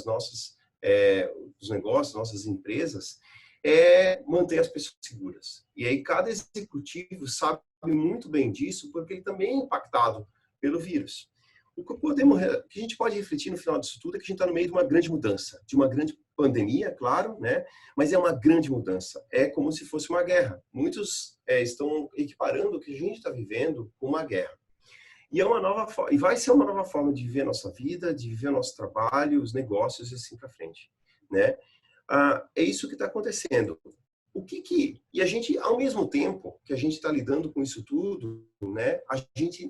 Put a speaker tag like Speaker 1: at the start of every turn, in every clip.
Speaker 1: os negócios, nossas empresas, é manter as pessoas seguras. E aí cada executivo sabe muito bem disso, porque ele também é impactado pelo vírus. O que a gente pode refletir no final disso tudo é que a gente está no meio de uma grande mudança, de uma grande pandemia, claro, né? Mas é uma grande mudança. É como se fosse uma guerra. Muitos estão equiparando o que a gente está vivendo com uma guerra. E vai ser uma nova forma de viver a nossa vida, de viver o nosso trabalho, os negócios e assim para frente, né? É isso que está acontecendo. E a gente, ao mesmo tempo que a gente está lidando com isso tudo, né,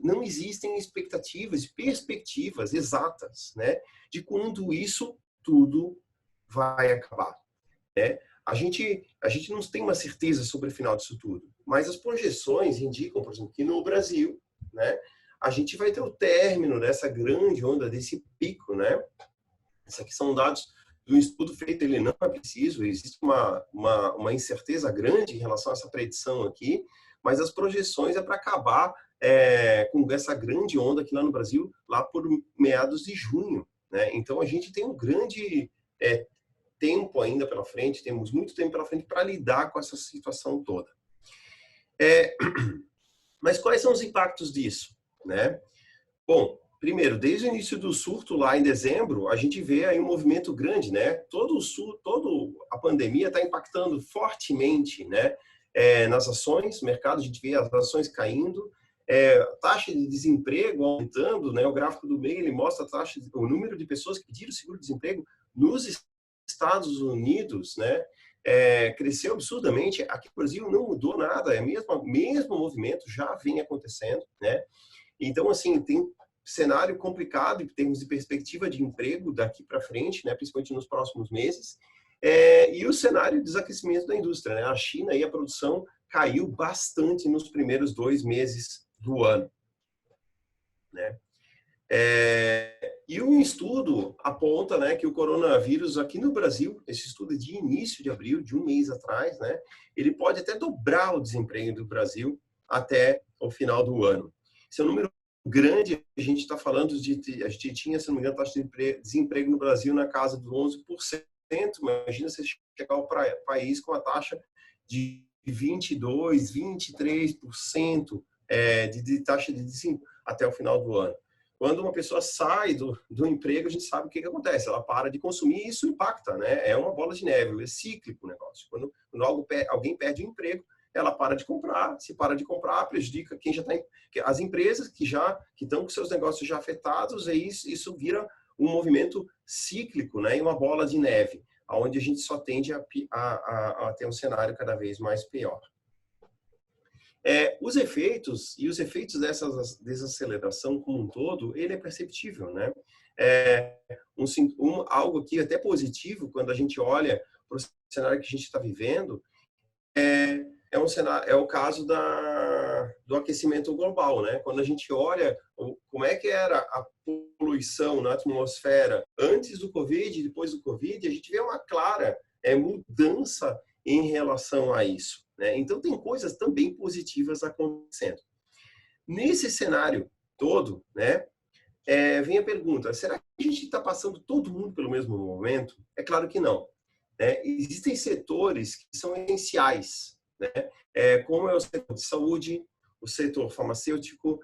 Speaker 1: não existem expectativas, perspectivas exatas, né, de quando isso tudo vai acabar, né? A gente não tem uma certeza sobre o final disso tudo, mas as projeções indicam, por exemplo, que no Brasil, né, a gente vai ter o término dessa grande onda, desse pico, né? Esses aqui são dados do estudo feito, ele não é preciso, existe uma incerteza grande em relação a essa predição aqui, mas as projeções é para acabar com essa grande onda aqui lá no Brasil, lá por meados de junho, né? Então, a gente tem um grande tempo ainda pela frente, temos muito tempo pela frente para lidar com essa situação toda. Mas quais são os impactos disso, né? Bom, primeiro, desde o início do surto lá em dezembro, a gente vê aí um movimento grande, né? Toda a pandemia está impactando fortemente, né? Nas ações, mercado, a gente vê as ações caindo, taxa de desemprego aumentando, né? O gráfico do meio ele mostra o número de pessoas que pediram seguro-desemprego nos Estados Unidos, né? Cresceu absurdamente. Aqui no Brasil não mudou nada, mesmo movimento já vem acontecendo, né? Então, assim, tem cenário complicado em termos de perspectiva de emprego daqui para frente, né, principalmente nos próximos meses, e o cenário de desaquecimento da indústria, né? A China e a produção caiu bastante nos primeiros 2 meses do ano, né? E um estudo aponta, né, que o coronavírus aqui no Brasil, esse estudo é de início de abril, de um mês atrás, né, ele pode até dobrar o desemprego do Brasil até o final do ano. Esse é um número grande, a gente está falando a gente tinha, se não me engano, taxa de desemprego no Brasil na casa dos 11%. Imagina você chegar ao país com a taxa de 22%, 23% de taxa de desemprego até o final do ano. Quando uma pessoa sai do emprego, a gente sabe o que acontece. Ela para de consumir e isso impacta, né? É uma bola de neve, é cíclico o negócio. Quando alguém perde o emprego, ela para de comprar. Se para de comprar, prejudica quem já está... As empresas que estão com seus negócios já afetados, e isso vira um movimento cíclico, né? E uma bola de neve, onde a gente só tende a ter um cenário cada vez mais pior. Os efeitos dessa desaceleração como um todo, ele é perceptível, né? Algo aqui até positivo, quando a gente olha para o cenário que a gente está vivendo, é o caso do aquecimento global, né? Quando a gente olha como é que era a poluição na atmosfera antes do Covid e depois do Covid, a gente vê uma clara mudança em relação a isso, né? Então, tem coisas também positivas acontecendo. Nesse cenário todo, né, vem a pergunta, será que a gente está passando todo mundo pelo mesmo momento? É claro que não, né? Existem setores que são essenciais, né? Como é o setor de saúde, o setor farmacêutico,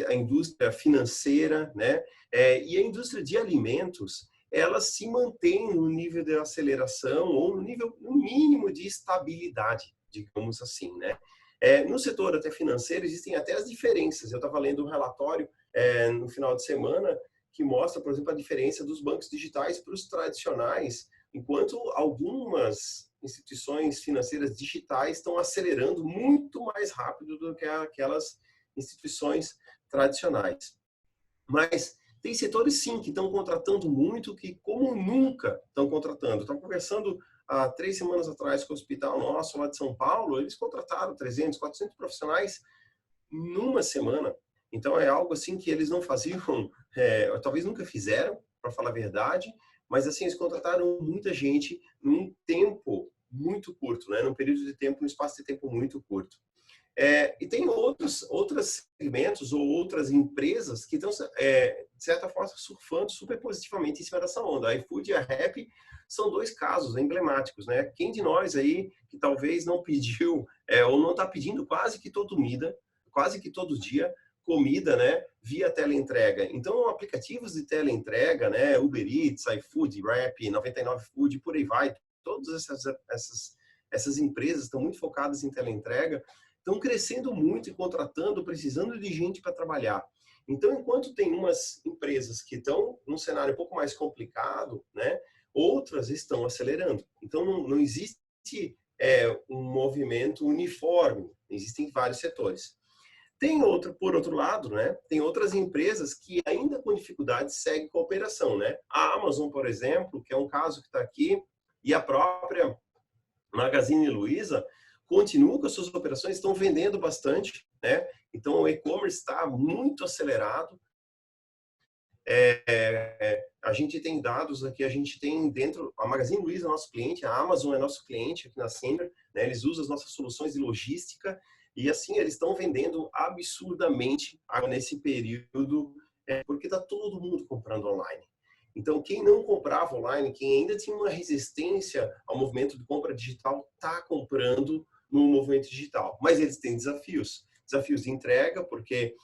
Speaker 1: a indústria financeira, né? E a indústria de alimentos, ela se mantém no nível de aceleração ou no nível no mínimo de estabilidade, digamos assim, né? No setor até financeiro existem até as diferenças. Eu estava lendo um relatório no final de semana que mostra, por exemplo, a diferença dos bancos digitais para os tradicionais, enquanto algumas instituições financeiras digitais estão acelerando muito mais rápido do que aquelas instituições tradicionais. Mas tem setores, sim, que estão contratando muito, que como nunca estão contratando. Estava conversando há 3 semanas atrás com o hospital nosso lá de São Paulo, eles contrataram 300, 400 profissionais numa semana. Então, é algo assim que eles não faziam, talvez nunca fizeram, para falar a verdade, mas assim, eles contrataram muita gente num tempo muito curto, né? Num período de tempo, num espaço de tempo muito curto. E tem outros segmentos ou outras empresas que estão, de certa forma, surfando super positivamente em cima dessa onda. A iFood e a Rappi são dois casos emblemáticos, né? Quem de nós aí que talvez não pediu ou não está pedindo quase que todo dia, comida, né, via teleentrega. Então, aplicativos de teleentrega, né, Uber Eats, iFood, Rappi, 99 Food, por aí vai, todas essas empresas estão muito focadas em teleentrega, estão crescendo muito e contratando, precisando de gente para trabalhar. Então, enquanto tem umas empresas que estão num cenário um pouco mais complicado, né, outras estão acelerando. Então, não existe um movimento uniforme, existem vários setores. Por outro lado, né, tem outras empresas que ainda com dificuldade seguem com a operação, né? A Amazon, por exemplo, que é um caso que está aqui, e a própria Magazine Luiza continua com as suas operações, estão vendendo bastante, né? Então o e-commerce está muito acelerado. A gente tem dados aqui, a gente tem dentro, a Magazine Luiza é nosso cliente, a Amazon é nosso cliente aqui na Senior, né? Eles usam as nossas soluções de logística e assim eles estão vendendo absurdamente nesse período, porque está todo mundo comprando online. Então, quem não comprava online, quem ainda tinha uma resistência ao movimento de compra digital, está comprando no movimento digital. Mas eles têm desafios de entrega, porque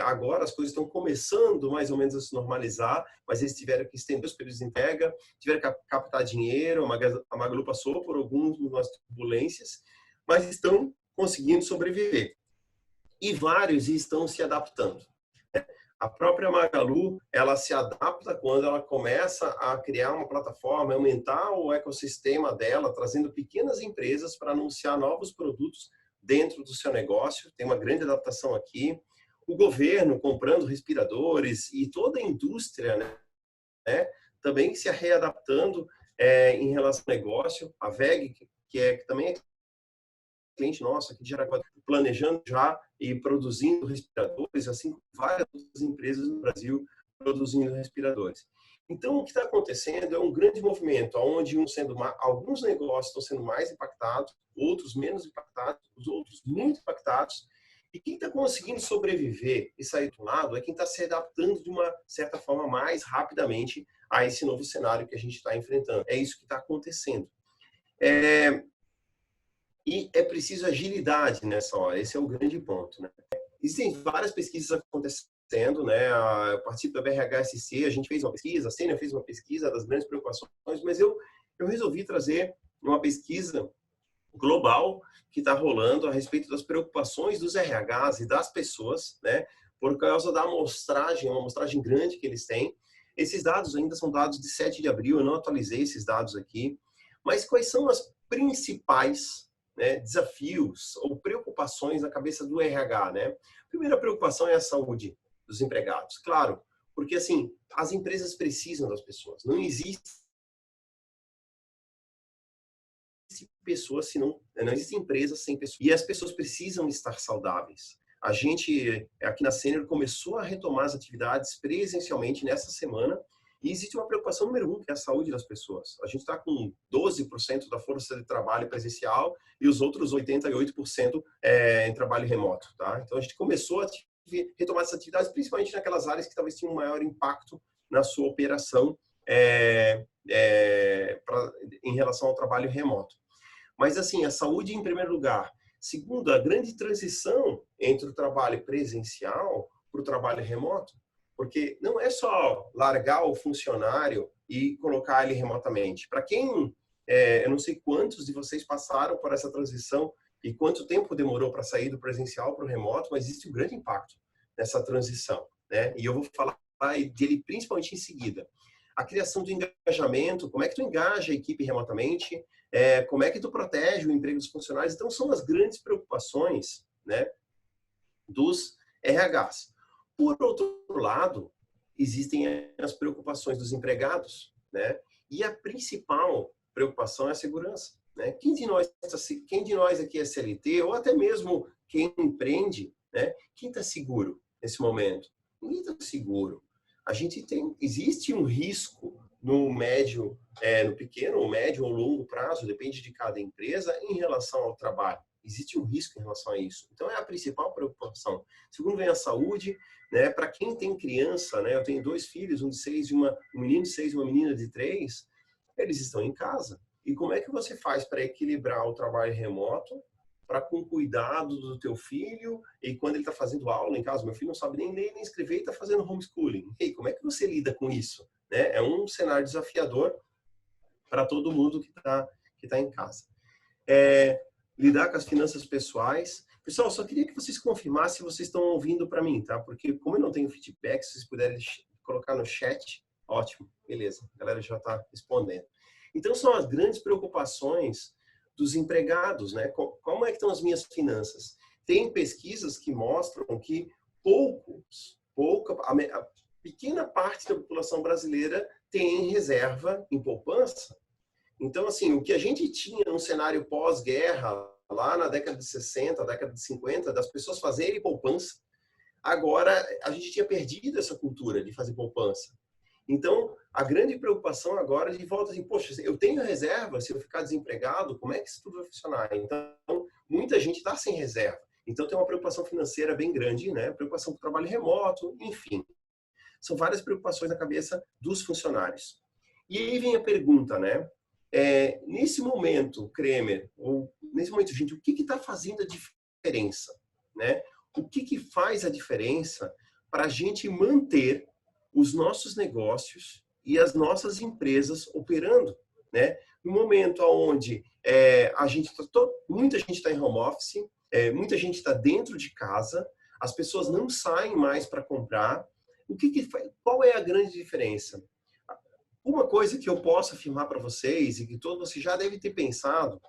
Speaker 1: agora as coisas estão começando mais ou menos a se normalizar, mas eles tiveram que estender os períodos de entrega, tiveram que captar dinheiro, a Magalu passou por algumas turbulências, mas estão conseguindo sobreviver. E vários estão se adaptando. A própria Magalu, ela se adapta quando ela começa a criar uma plataforma, aumentar o ecossistema dela, trazendo pequenas empresas para anunciar novos produtos dentro do seu negócio. Tem uma grande adaptação aqui. O governo comprando respiradores e toda a indústria, né, também se readaptando em relação ao negócio. A VEG, que também é cliente nosso aqui de Jaraguá, planejando já e produzindo respiradores, assim como várias outras empresas no Brasil produzindo respiradores. Então, o que está acontecendo é um grande movimento, onde alguns negócios estão sendo mais impactados, outros menos impactados, os outros muito impactados. E quem está conseguindo sobreviver e sair do lado é quem está se adaptando de uma certa forma mais rapidamente a esse novo cenário que a gente está enfrentando. É isso que está acontecendo. E é preciso agilidade nessa hora, esse é o grande ponto, né? Existem várias pesquisas acontecendo, né? Eu participo da BRHSC, a gente fez uma pesquisa, a Sênia fez uma pesquisa das grandes preocupações, mas eu resolvi trazer uma pesquisa global que está rolando a respeito das preocupações dos RHs e das pessoas, né? Por causa da amostragem, uma amostragem grande que eles têm. Esses dados ainda são dados de 7 de abril, eu não atualizei esses dados aqui, mas quais são as principais, né, desafios ou preocupações na cabeça do RH, né? A primeira preocupação é a saúde dos empregados, claro, porque assim, as empresas precisam das pessoas. Não existe pessoas não existe empresa sem pessoas. E as pessoas precisam estar saudáveis. A gente aqui na Sênior começou a retomar as atividades presencialmente nessa semana. E existe uma preocupação número 1, que é a saúde das pessoas. A gente está com 12% da força de trabalho presencial e os outros 88% em trabalho remoto. Tá? Então, a gente começou a retomar essas atividades, principalmente naquelas áreas que talvez tinham um maior impacto na sua operação em relação ao trabalho remoto. Mas, assim, a saúde em primeiro lugar. Segundo, a grande transição entre o trabalho presencial para o trabalho remoto. Porque não é só largar o funcionário e colocar ele remotamente. Para quem, eu não sei quantos de vocês passaram por essa transição e quanto tempo demorou para sair do presencial para o remoto, mas existe um grande impacto nessa transição, né? E eu vou falar dele principalmente em seguida. A criação do engajamento, como é que tu engaja a equipe remotamente, como é que tu protege o emprego dos funcionários. Então, são as grandes preocupações, né, dos RHs. Por outro lado, existem as preocupações dos empregados, né? E a principal preocupação é a segurança, né? Quem de nós aqui é CLT, ou até mesmo quem empreende, né? Quem está seguro nesse momento? Ninguém está seguro. Existe um risco no médio, no pequeno, ou médio ou longo prazo, depende de cada empresa, em relação ao trabalho. existe um risco em relação a isso. Então, é a principal preocupação. Segundo vem a saúde, né? Para quem tem criança, né? Eu tenho 2 filhos, um de 6 e um menino de 6 e uma menina de 3, eles estão em casa. E como é que você faz para equilibrar o trabalho remoto, para com cuidado do teu filho, e quando ele está fazendo aula em casa, meu filho não sabe nem ler nem escrever e está fazendo homeschooling. E como é que você lida com isso? Né? É um cenário desafiador para todo mundo que tá em casa. Lidar com as finanças pessoais. Pessoal, só queria que vocês confirmassem se vocês estão ouvindo para mim, tá? Porque como eu não tenho feedback, se vocês puderem colocar no chat, ótimo, beleza, a galera já está respondendo. Então, são as grandes preocupações dos empregados, né? Como é que estão as minhas finanças? Tem pesquisas que mostram que a pequena parte da população brasileira tem reserva em poupança. Então, assim, o que a gente tinha num cenário pós-guerra, lá na década de 60, década de 50, das pessoas fazerem poupança, agora a gente tinha perdido essa cultura de fazer poupança. Então, a grande preocupação agora é de volta assim, poxa, eu tenho reserva, se eu ficar desempregado, como é que isso tudo vai funcionar? Então, muita gente está sem reserva. Então, tem uma preocupação financeira bem grande, né? Preocupação com o trabalho remoto, enfim. São várias preocupações na cabeça dos funcionários. E aí vem a pergunta, né? Nesse momento, Kremer, ou nesse momento, gente, o que está fazendo a diferença? Né? O que faz a diferença para a gente manter os nossos negócios e as nossas empresas operando? Né? No momento onde muita gente está em home office, muita gente está dentro de casa, as pessoas não saem mais para comprar. Qual é a grande diferença? Uma coisa que eu posso afirmar para vocês e que todos vocês já devem ter pensado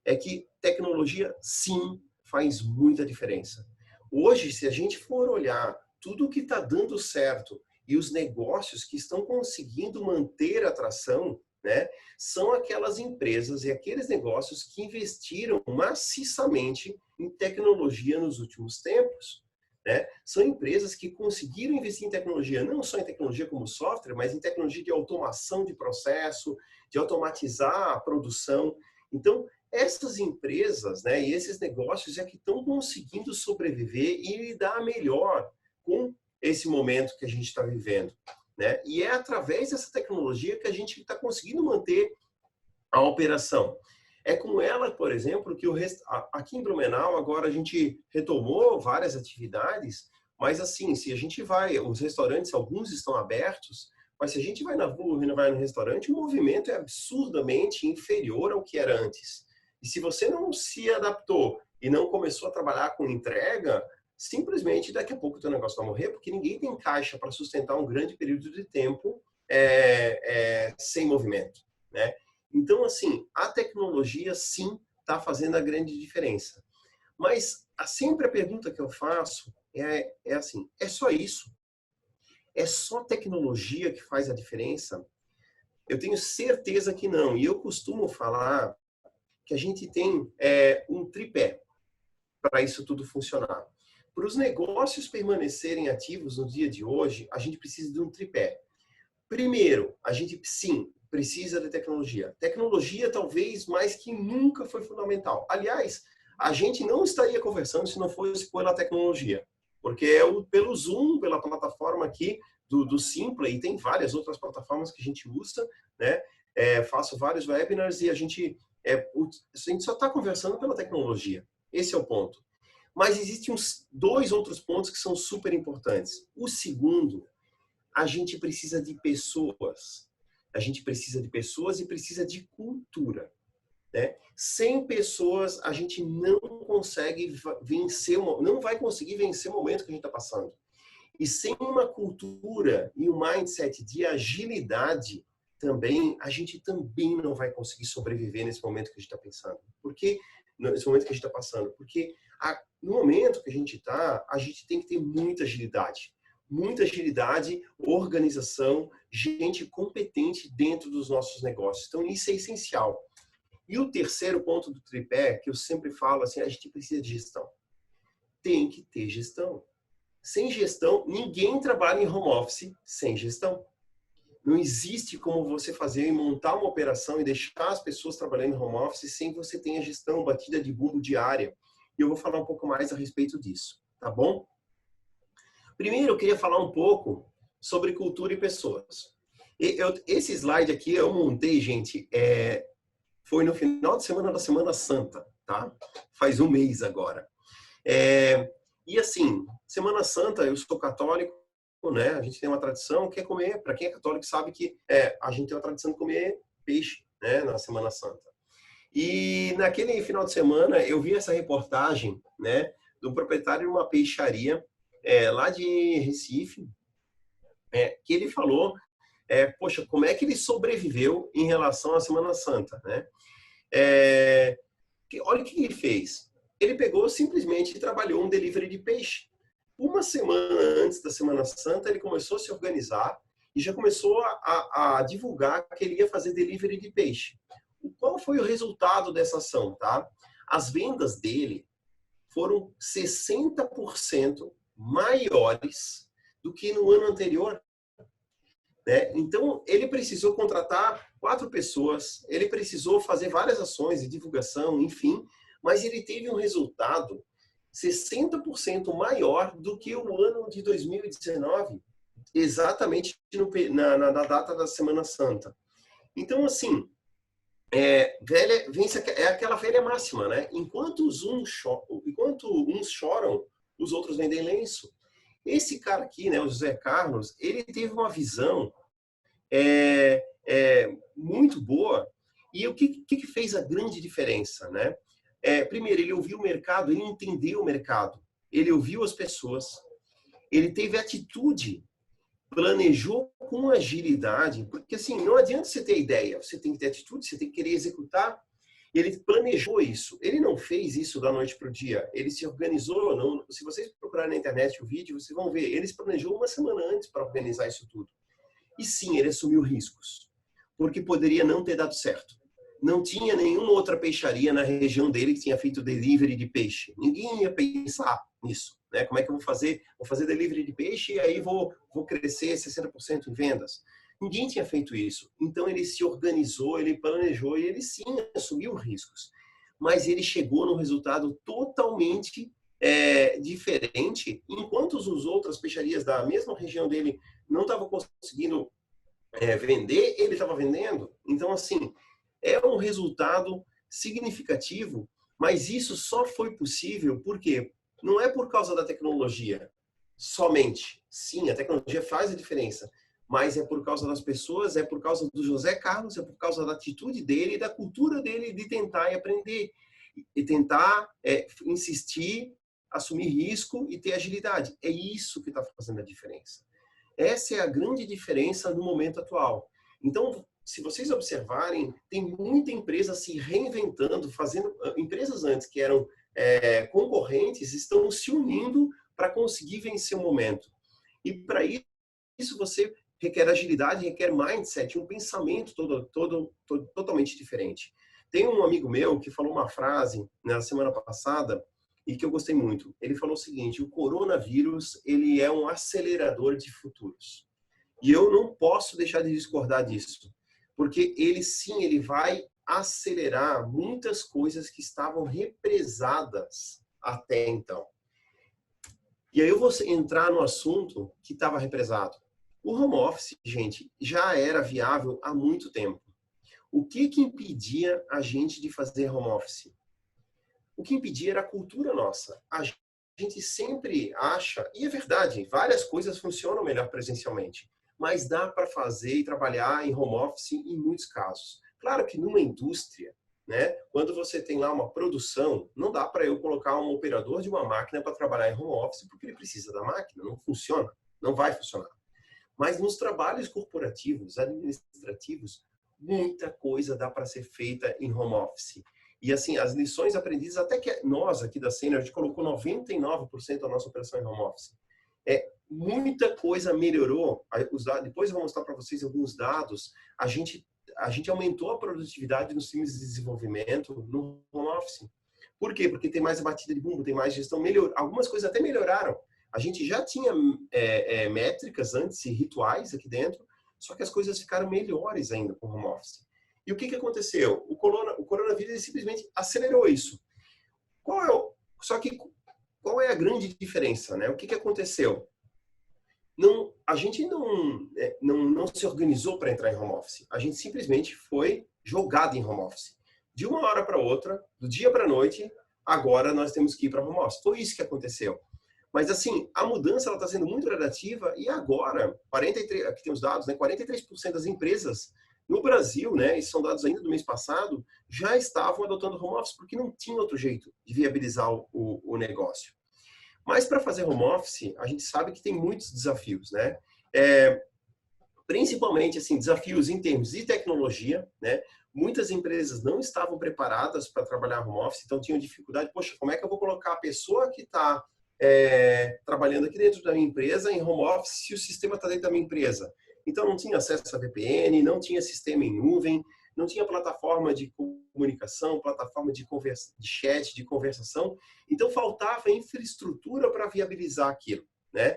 Speaker 1: é que tecnologia, sim, faz muita diferença. Hoje, se a gente for olhar tudo o que está dando certo e os negócios que estão conseguindo manter a atração, né, são aquelas empresas e aqueles negócios que investiram maciçamente em tecnologia nos últimos tempos. Né? São empresas que conseguiram investir em tecnologia, não só em tecnologia como software, mas em tecnologia de automação de processo, de automatizar a produção. Então, essas empresas, né, e esses negócios é que estão conseguindo sobreviver e lidar melhor com esse momento que a gente está vivendo. Né? E é através dessa tecnologia que a gente está conseguindo manter a operação. É com ela, por exemplo, que aqui em Blumenau agora a gente retomou várias atividades, mas assim, se a gente vai, os restaurantes, alguns estão abertos, mas se a gente vai na rua e vai no restaurante, o movimento é absurdamente inferior ao que era antes. E se você não se adaptou e não começou a trabalhar com entrega, simplesmente daqui a pouco o teu negócio vai morrer, porque ninguém tem caixa para sustentar um grande período de tempo sem movimento, né? Então, assim, a tecnologia, sim, está fazendo a grande diferença. Mas sempre a pergunta que eu faço é assim, é só isso? É só tecnologia que faz a diferença? Eu tenho certeza que não. E eu costumo falar que a gente tem um tripé para isso tudo funcionar. Para os negócios permanecerem ativos no dia de hoje, a gente precisa de um tripé. Primeiro, a gente, sim, precisa de tecnologia. Tecnologia, talvez, mais que nunca foi fundamental. Aliás, a gente não estaria conversando se não fosse pela tecnologia. Porque pelo Zoom, pela plataforma aqui do Simpla, e tem várias outras plataformas que a gente usa, né? Faço vários webinars e a gente só está conversando pela tecnologia. Esse é o ponto. Mas existem dois outros pontos que são super importantes. O segundo, a gente precisa de pessoas. A gente precisa de pessoas e precisa de cultura. Né? Sem pessoas, a gente não consegue vencer, não vai conseguir vencer o momento que a gente está passando. E sem uma cultura e um mindset de agilidade, também, a gente também não vai conseguir sobreviver nesse momento que a gente está pensando. Nesse momento que a gente está passando. Porque no momento que a gente está, a gente tem que ter muita agilidade. Muita agilidade, organização, gente competente dentro dos nossos negócios. Então, isso é essencial. E o terceiro ponto do tripé, que eu sempre falo, assim, a gente precisa de gestão. Tem que ter gestão. Sem gestão, ninguém trabalha em home office sem gestão. Não existe como você fazer e montar uma operação e deixar as pessoas trabalhando em home office sem que você tenha gestão, batida de bumbo diária. E eu vou falar um pouco mais a respeito disso, tá bom? Primeiro, eu queria falar um pouco sobre cultura e pessoas. Esse slide aqui eu montei, gente, foi no final de semana da Semana Santa, tá? Faz um mês agora. E assim, Semana Santa, eu sou católico, né? A gente tem uma tradição que é comer, para quem é católico sabe que a gente tem uma tradição de comer peixe, né, na Semana Santa. E naquele final de semana eu vi essa reportagem, né, do proprietário de uma peixaria lá de Recife, que ele falou, poxa, como é que ele sobreviveu em relação à Semana Santa, né? Olha o que ele fez. Ele pegou simplesmente e trabalhou um delivery de peixe. Uma semana antes da Semana Santa, ele começou a se organizar e já começou a divulgar que ele ia fazer delivery de peixe. Qual foi o resultado dessa ação, tá? As vendas dele foram 60% maiores do que no ano anterior. Né? Então, ele precisou contratar 4 pessoas, ele precisou fazer várias ações de divulgação, enfim, mas ele teve um resultado 60% maior do que o ano de 2019, exatamente na data da Semana Santa. Então, assim, é aquela velha máxima, né? Enquanto uns choram, os outros vendem lenço. Esse cara aqui, né, o José Carlos, ele teve uma visão muito boa. E o que fez a grande diferença, né? Primeiro, ele ouviu o mercado, ele entendeu o mercado, ele ouviu as pessoas, ele teve atitude, planejou com agilidade, porque assim, não adianta você ter ideia, você tem que ter atitude, você tem que querer executar. Ele planejou isso. Ele não fez isso da noite para o dia. Ele se organizou. Não, se vocês procurarem na internet o vídeo, vocês vão ver. Ele se planejou uma semana antes para organizar isso tudo. E sim, ele assumiu riscos, porque poderia não ter dado certo. Não tinha nenhuma outra peixaria na região dele que tinha feito delivery de peixe. Ninguém ia pensar nisso, né? Como é que eu vou fazer? Vou fazer delivery de peixe e aí vou crescer 60% em vendas. Ninguém tinha feito isso. Então ele se organizou, ele planejou e ele sim assumiu riscos. Mas ele chegou num resultado totalmente diferente, enquanto as outras peixarias da mesma região dele não estavam conseguindo vender, ele estava vendendo. Então, assim, é um resultado significativo, mas isso só foi possível porque não é por causa da tecnologia somente. Sim, a tecnologia faz a diferença, mas é por causa das pessoas, é por causa do José Carlos, é por causa da atitude dele e da cultura dele de tentar e aprender, e tentar insistir, assumir risco e ter agilidade. É isso que está fazendo a diferença. Essa é a grande diferença no momento atual. Então, se vocês observarem, tem muita empresa se reinventando, fazendo empresas antes que eram concorrentes estão se unindo para conseguir vencer o momento. E para isso você requer agilidade, requer mindset, um pensamento totalmente diferente. Tem um amigo meu que falou uma frase na semana passada e que eu gostei muito. Ele falou o seguinte: o coronavírus, ele é um acelerador de futuros. E eu não posso deixar de discordar disso, porque ele vai acelerar muitas coisas que estavam represadas até então. E aí eu vou entrar no assunto que estava represado. O home office, gente, já era viável há muito tempo. O que impedia a gente de fazer home office? O que impedia era a cultura nossa. A gente sempre acha, e é verdade, várias coisas funcionam melhor presencialmente, mas dá para fazer e trabalhar em home office em muitos casos. Claro que numa indústria, né, quando você tem lá uma produção, não dá para eu colocar um operador de uma máquina para trabalhar em home office porque ele precisa da máquina, não funciona, não vai funcionar. Mas nos trabalhos corporativos, administrativos, muita coisa dá para ser feita em home office. E assim, as lições aprendidas, até que nós aqui da Senior, a gente colocou 99% da nossa operação em home office. Muita coisa melhorou. Depois eu vou mostrar para vocês alguns dados. A gente aumentou a produtividade nos times de desenvolvimento no home office. Por quê? Porque tem mais batida de bumbo, tem mais gestão. Algumas coisas até melhoraram. A gente já tinha métricas antes e rituais aqui dentro, só que as coisas ficaram melhores ainda com o home office. E o que aconteceu? O coronavírus ele simplesmente acelerou isso. Só que qual é a grande diferença, né? O que aconteceu? A gente não se organizou para entrar em home office. A gente simplesmente foi jogado em home office. De uma hora para outra, do dia para a noite, agora nós temos que ir para home office. Foi isso que aconteceu. Mas assim, a mudança está sendo muito gradativa e agora, 43, aqui tem os dados, né? 43% das empresas no Brasil, né? E são dados ainda do mês passado, já estavam adotando home office porque não tinha outro jeito de viabilizar o negócio. Mas para fazer home office, a gente sabe que tem muitos desafios, né? Principalmente, assim, desafios em termos de tecnologia, né? Muitas empresas não estavam preparadas para trabalhar home office, então tinham dificuldade. Poxa, como é que eu vou colocar a pessoa que está trabalhando aqui dentro da minha empresa em home office se o sistema está dentro da minha empresa? Então, não tinha acesso a VPN, não tinha sistema em nuvem, não tinha plataforma de comunicação, plataforma de chat, de conversação. Então, faltava infraestrutura para viabilizar aquilo, né?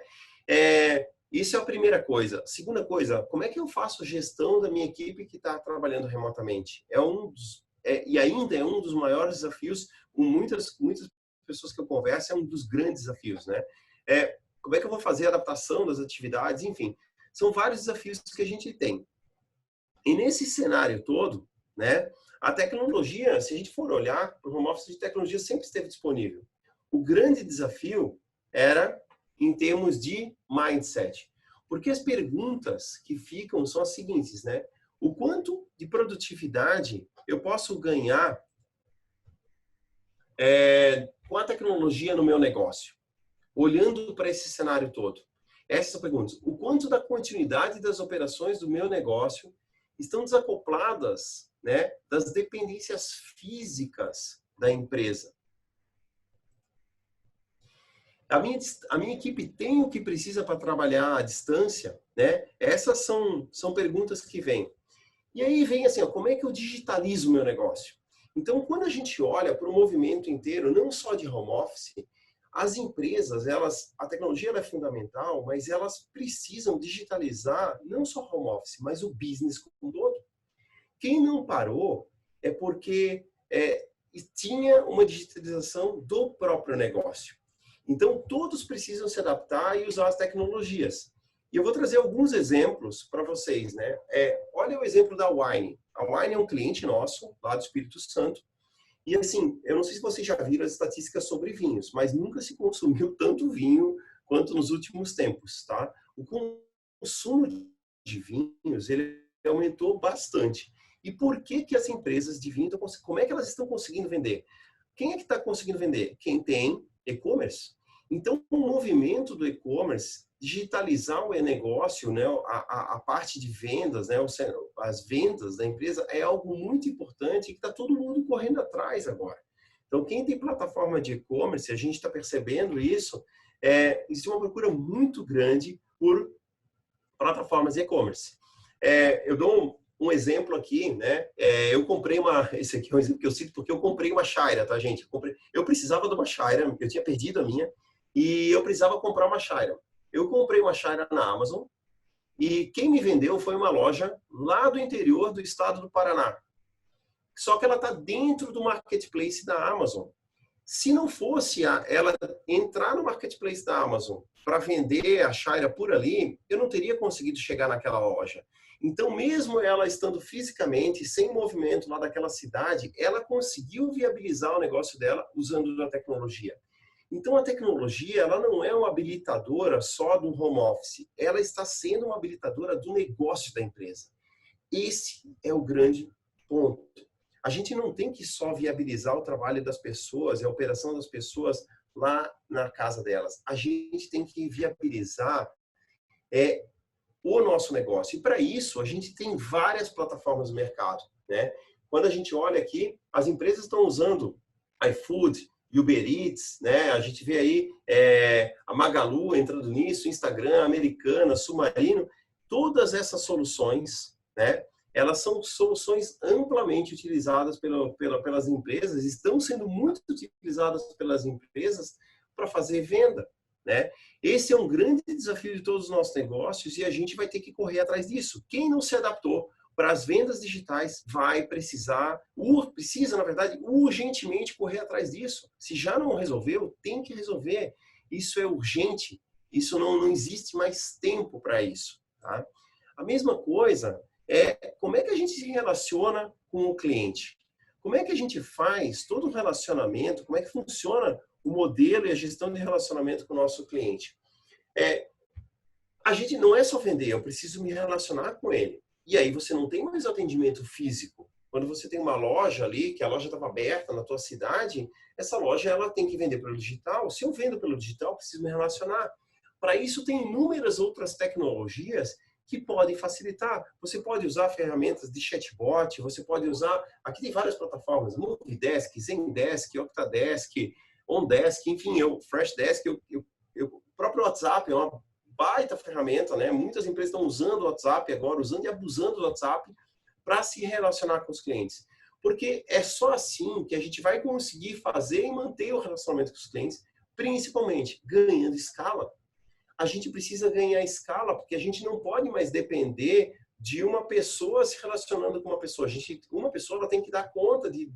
Speaker 1: Isso é a primeira coisa. Segunda coisa, como é que eu faço a gestão da minha equipe que está trabalhando remotamente? E ainda é um dos maiores desafios, com muitas pessoas que eu converso, é um dos grandes desafios, né? Como é que eu vou fazer a adaptação das atividades? Enfim, são vários desafios que a gente tem. E nesse cenário todo, né, a tecnologia, se a gente for olhar, o home office de tecnologia sempre esteve disponível. O grande desafio era em termos de mindset. Porque as perguntas que ficam são as seguintes, né? O quanto de produtividade eu posso ganhar com a tecnologia no meu negócio? Olhando para esse cenário todo. Essas perguntas. O quanto da continuidade das operações do meu negócio estão desacopladas, né, das dependências físicas da empresa? A minha equipe tem o que precisa para trabalhar à distância, né? Essas são perguntas que vêm. E aí vem assim, ó, como é que eu digitalizo o meu negócio? Então, quando a gente olha para o movimento inteiro, não só de home office, as empresas, a tecnologia ela é fundamental, mas elas precisam digitalizar não só home office, mas o business como um todo. Quem não parou é porque tinha uma digitalização do próprio negócio. Então, todos precisam se adaptar e usar as tecnologias. E eu vou trazer alguns exemplos para vocês, né? Olha o exemplo da Wine. A Wine é um cliente nosso, lá do Espírito Santo. E assim, eu não sei se vocês já viram as estatísticas sobre vinhos, mas nunca se consumiu tanto vinho quanto nos últimos tempos, tá? O consumo de vinhos, ele aumentou bastante. E por que as empresas de vinho, como é que elas estão conseguindo vender? Quem é que está conseguindo vender? Quem tem e-commerce. Então, o movimento do e-commerce, digitalizar o e-negócio, né, a parte de vendas, né, as vendas da empresa é algo muito importante e que está todo mundo correndo atrás agora. Então, quem tem plataforma de e-commerce, a gente está percebendo isso, existe uma procura muito grande por plataformas de e-commerce. Eu dou um exemplo aqui, né? Eu comprei esse aqui é um exemplo que eu cito porque eu comprei uma Chaira, tá, gente? Eu precisava de uma Chaira, eu tinha perdido a minha, e eu precisava comprar uma Chaira. Eu comprei uma Chaira na Amazon, e quem me vendeu foi uma loja lá do interior do estado do Paraná. Só que ela está dentro do marketplace da Amazon. Se não fosse ela entrar no marketplace da Amazon para vender a Chaira por ali, eu não teria conseguido chegar naquela loja. Então, mesmo ela estando fisicamente, sem movimento lá daquela cidade, ela conseguiu viabilizar o negócio dela usando a tecnologia. Então, a tecnologia, ela não é uma habilitadora só do home office, ela está sendo uma habilitadora do negócio da empresa. Esse é o grande ponto. A gente não tem que só viabilizar o trabalho das pessoas e a operação das pessoas lá na casa delas. A gente tem que viabilizar o nosso negócio. E para isso, a gente tem várias plataformas no mercado, né? Quando a gente olha aqui, as empresas estão usando iFood, Uber Eats, né? A gente vê aí a Magalu entrando nisso, Instagram, Americana, Submarino, todas essas soluções, né? Elas são soluções amplamente utilizadas pelas empresas, estão sendo muito utilizadas pelas empresas para fazer venda, né? Esse é um grande desafio de todos os nossos negócios e a gente vai ter que correr atrás disso. Quem não se adaptou para as vendas digitais vai precisa, na verdade, urgentemente correr atrás disso. Se já não resolveu, tem que resolver. Isso é urgente. Isso não existe mais tempo para isso. Tá? A mesma coisa é como é que a gente se relaciona com o cliente. Como é que a gente faz todo o relacionamento, como é que funciona o modelo e a gestão de relacionamento com o nosso cliente. A gente não é só vender, eu preciso me relacionar com ele. E aí você não tem mais atendimento físico. Quando você tem uma loja ali, que a loja estava aberta na tua cidade, essa loja ela tem que vender pelo digital. Se eu vendo pelo digital, eu preciso me relacionar. Para isso tem inúmeras outras tecnologias que podem facilitar. Você pode usar ferramentas de chatbot, você pode usar... Aqui tem várias plataformas, Movidesk, Zendesk, Octadesk, OnDesk, enfim, Freshdesk, o próprio WhatsApp é uma baita ferramenta, né? Muitas empresas estão usando o WhatsApp agora, usando e abusando do WhatsApp para se relacionar com os clientes. Porque é só assim que a gente vai conseguir fazer e manter o relacionamento com os clientes, principalmente ganhando escala. A gente precisa ganhar escala, porque a gente não pode mais depender de uma pessoa se relacionando com uma pessoa. Uma pessoa ela tem que dar conta de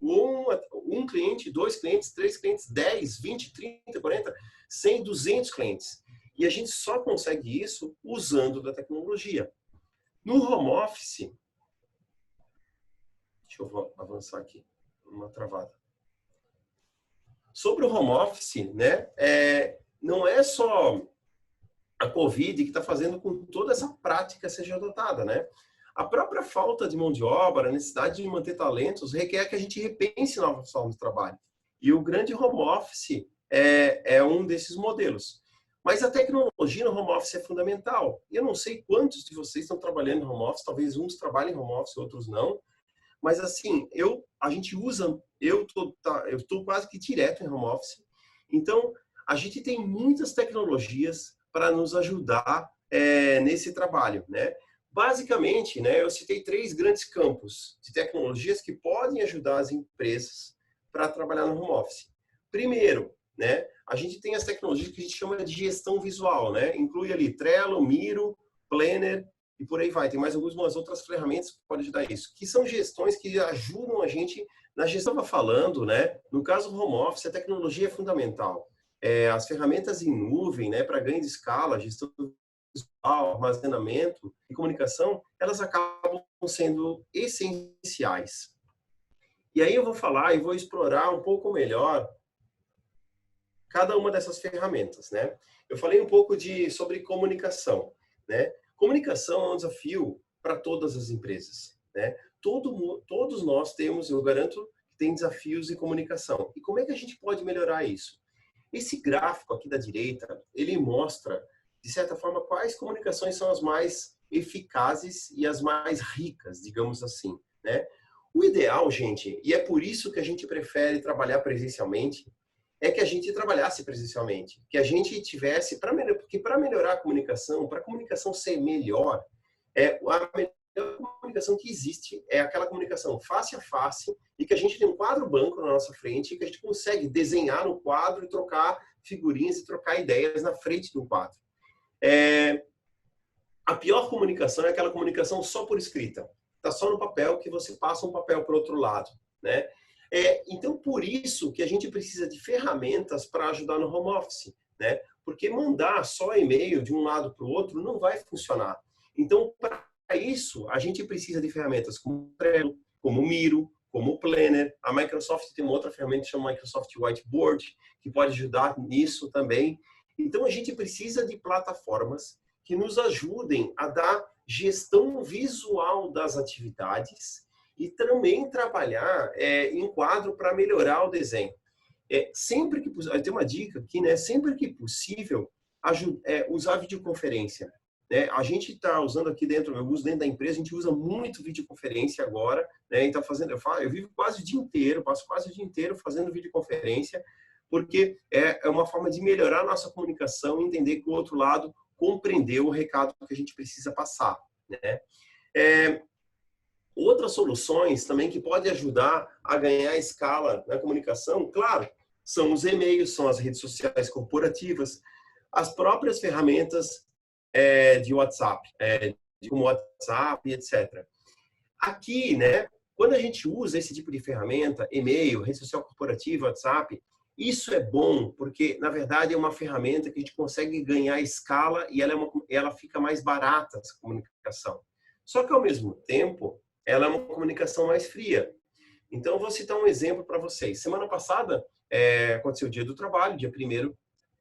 Speaker 1: um cliente, 2 clientes, 3 clientes, 10, 20, 30, 40, 100, 200 clientes. E a gente só consegue isso usando da tecnologia. No home office, deixa eu avançar aqui, uma travada. Sobre o home office, né, não é só a Covid que está fazendo com que toda essa prática seja adotada, né? A própria falta de mão de obra, a necessidade de manter talentos, requer que a gente repense novas formas de trabalho. E o grande home office é um desses modelos. Mas a tecnologia no home office é fundamental. Eu não sei quantos de vocês estão trabalhando no home office, talvez uns trabalhem em home office, outros não. Mas assim, a gente usa, eu tô quase que direto em home office. Então, a gente tem muitas tecnologias para nos ajudar nesse trabalho, né? Basicamente, né, eu citei 3 grandes campos de tecnologias que podem ajudar as empresas para trabalhar no home office. Primeiro, né, a gente tem as tecnologias que a gente chama de gestão visual, né? Inclui ali Trello, Miro, Planner e por aí vai. Tem mais algumas outras ferramentas que podem ajudar isso, que são gestões que ajudam a gente na gestão. Eu estava falando, né? No caso do home office, a tecnologia é fundamental. As ferramentas em nuvem, né, para ganho de escala, gestão visual, armazenamento e comunicação, elas acabam sendo essenciais. E aí eu vou falar e vou explorar um pouco melhor cada uma dessas ferramentas, né? Eu falei um pouco sobre comunicação, né? Comunicação é um desafio para todas as empresas, né? Todos nós temos, eu garanto, que tem desafios em comunicação. E como é que a gente pode melhorar isso? Esse gráfico aqui da direita, ele mostra, de certa forma, quais comunicações são as mais eficazes e as mais ricas, digamos assim, né? O ideal, gente, e é por isso que a gente prefere trabalhar presencialmente, é que a gente trabalhasse presencialmente, que a gente tivesse, porque para melhorar a comunicação, para a comunicação ser melhor, a melhor comunicação que existe é aquela comunicação face a face e que a gente tem um quadro branco na nossa frente e que a gente consegue desenhar no quadro e trocar figurinhas e trocar ideias na frente do quadro. A pior comunicação é aquela comunicação só por escrita. Está só no papel que você passa um papel para o outro lado, né? Então, por isso que a gente precisa de ferramentas para ajudar no home office, né? Porque mandar só e-mail de um lado para o outro não vai funcionar. Então, para isso, a gente precisa de ferramentas como Trello, como Miro, como Planner. A Microsoft tem uma outra ferramenta que chama Microsoft Whiteboard, que pode ajudar nisso também. Então, a gente precisa de plataformas que nos ajudem a dar gestão visual das atividades e também trabalhar em quadro para melhorar o desenho. Sempre que possível, tem uma dica aqui, né? Sempre que possível, usar videoconferência. Né? A gente está usando aqui dentro, eu uso dentro da empresa, a gente usa muito videoconferência agora, né? E tá fazendo, eu vivo quase o dia inteiro, passo quase o dia inteiro fazendo videoconferência, porque é uma forma de melhorar a nossa comunicação e entender que o outro lado compreendeu o recado que a gente precisa passar, né? Outras soluções também que podem ajudar a ganhar escala na comunicação, claro, são os e-mails, são as redes sociais corporativas, as próprias ferramentas de WhatsApp, como WhatsApp, etc. Aqui, né, quando a gente usa esse tipo de ferramenta, e-mail, rede social corporativa, WhatsApp, isso é bom, porque, na verdade, é uma ferramenta que a gente consegue ganhar escala e ela fica mais barata, essa comunicação. Só que, ao mesmo tempo, ela é uma comunicação mais fria. Então, eu vou citar um exemplo para vocês. Semana passada, aconteceu o Dia do Trabalho, dia 1º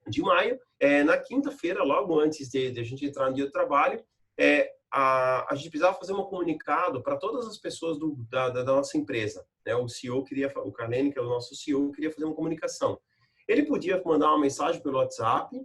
Speaker 1: de maio. Na quinta-feira, logo antes de a gente entrar no Dia do Trabalho, a gente precisava fazer um comunicado para todas as pessoas da nossa empresa. Né? O CEO o Carlene, que é o nosso CEO, queria fazer uma comunicação. Ele podia mandar uma mensagem pelo WhatsApp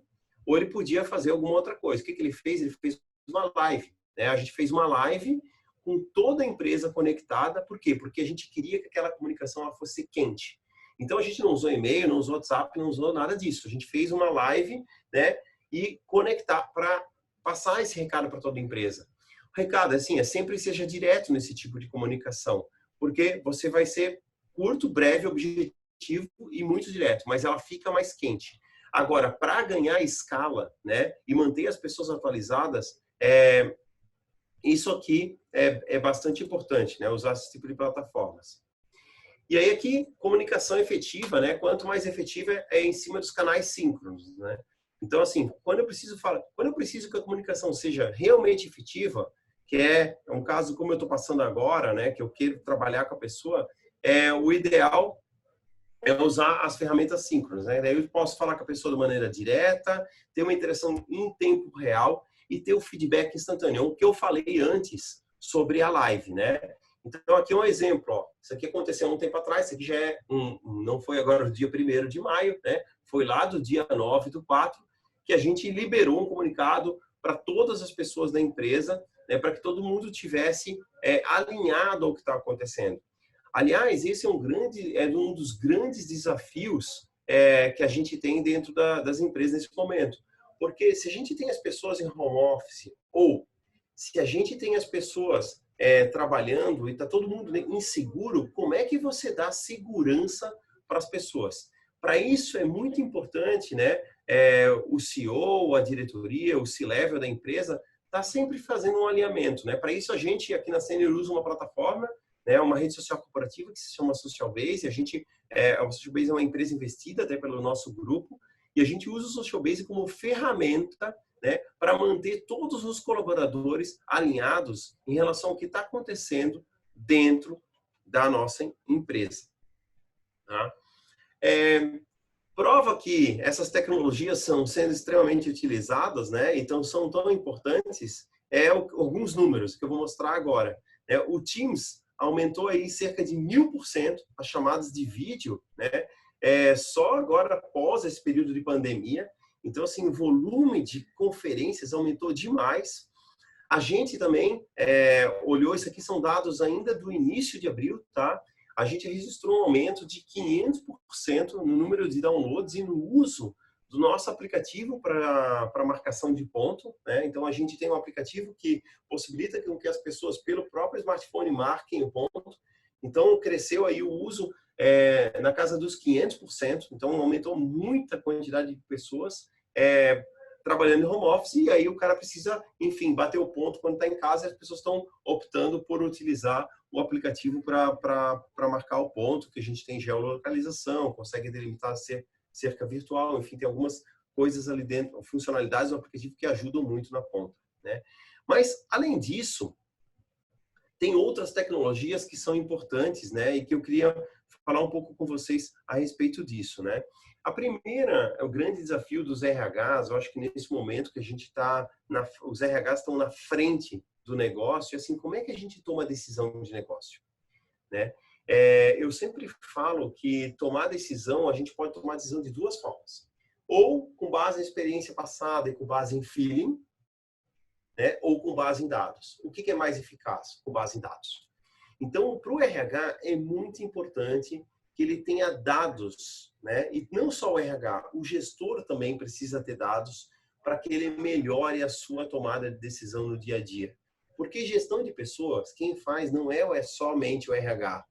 Speaker 1: ou ele podia fazer alguma outra coisa. O que ele fez? Ele fez uma live. Né? A gente fez uma live com toda a empresa conectada. Por quê? Porque a gente queria que aquela comunicação ela fosse quente. Então, a gente não usou e-mail, não usou WhatsApp, não usou nada disso. A gente fez uma live, né? E conectar para passar esse recado para toda a empresa. O recado, assim, sempre seja direto nesse tipo de comunicação, porque você vai ser curto, breve, objetivo e muito direto, mas ela fica mais quente. Agora, para ganhar escala, né? E manter as pessoas atualizadas, isso aqui é bastante importante, né? Usar esse tipo de plataformas. E aí aqui, comunicação efetiva, né? Quanto mais efetiva é em cima dos canais síncronos, né? Então, assim, quando eu preciso que a comunicação seja realmente efetiva, que é um caso como eu estou passando agora, né? Que eu quero trabalhar com a pessoa, o ideal é usar as ferramentas síncronas, né? Daí eu posso falar com a pessoa de maneira direta, ter uma interação em tempo real e ter o feedback instantâneo, o que eu falei antes sobre a live, né? Então, aqui é um exemplo, ó. Isso aqui aconteceu um tempo atrás, isso aqui já não foi agora no dia 1º de maio, né? Foi lá do dia 9/4, que a gente liberou um comunicado para todas as pessoas da empresa, né? Para que todo mundo tivesse alinhado ao que está acontecendo. Aliás, esse é um dos grandes desafios que a gente tem dentro das empresas nesse momento. Porque se a gente tem as pessoas em home office, ou se a gente tem as pessoas trabalhando e está todo mundo inseguro, como é que você dá segurança para as pessoas? Para isso é muito importante, né? O CEO, a diretoria, o C-level da empresa está sempre fazendo um alinhamento, né? Para isso a gente aqui na Senior usa uma plataforma, né? Uma rede social corporativa que se chama Socialbase. A Socialbase é uma empresa investida até pelo nosso grupo e a gente usa o Socialbase como ferramenta, né, para manter todos os colaboradores alinhados em relação ao que está acontecendo dentro da nossa empresa. Tá? Prova que essas tecnologias são sendo extremamente utilizadas, né? Então são tão importantes, alguns números que eu vou mostrar agora. O Teams aumentou aí cerca de 1000% as chamadas de vídeo, né? Só agora após esse período de pandemia. Então, assim, o volume de conferências aumentou demais. A gente também olhou, isso aqui são dados ainda do início de abril, tá? A gente registrou um aumento de 500% no número de downloads e no uso do nosso aplicativo para marcação de ponto, né? Então, a gente tem um aplicativo que possibilita que as pessoas, pelo próprio smartphone, marquem o ponto. Então, cresceu aí o uso na casa dos 500%. Então, aumentou muita quantidade de pessoas trabalhando em home office, e aí o cara precisa, enfim, bater o ponto quando está em casa, e as pessoas estão optando por utilizar o aplicativo para marcar o ponto, que a gente tem geolocalização, consegue delimitar cerca virtual, enfim, tem algumas coisas ali dentro, funcionalidades do aplicativo que ajudam muito na ponta, né? Mas, além disso, tem outras tecnologias que são importantes, né? E que eu queria falar um pouco com vocês a respeito disso, né? A primeira é o grande desafio dos RHs. Eu acho que nesse momento que a gente está, os RHs estão na frente do negócio, e assim, como é que a gente toma decisão de negócio, né? Eu sempre falo que tomar decisão, a gente pode tomar decisão de duas formas. Ou com base em experiência passada e com base em feeling, né? Ou com base em dados. O que é mais eficaz? Com base em dados. Então, para o RH é muito importante que ele tenha dados, né? E não só o RH, o gestor também precisa ter dados para que ele melhore a sua tomada de decisão no dia a dia. Porque gestão de pessoas, quem faz não é somente o RH.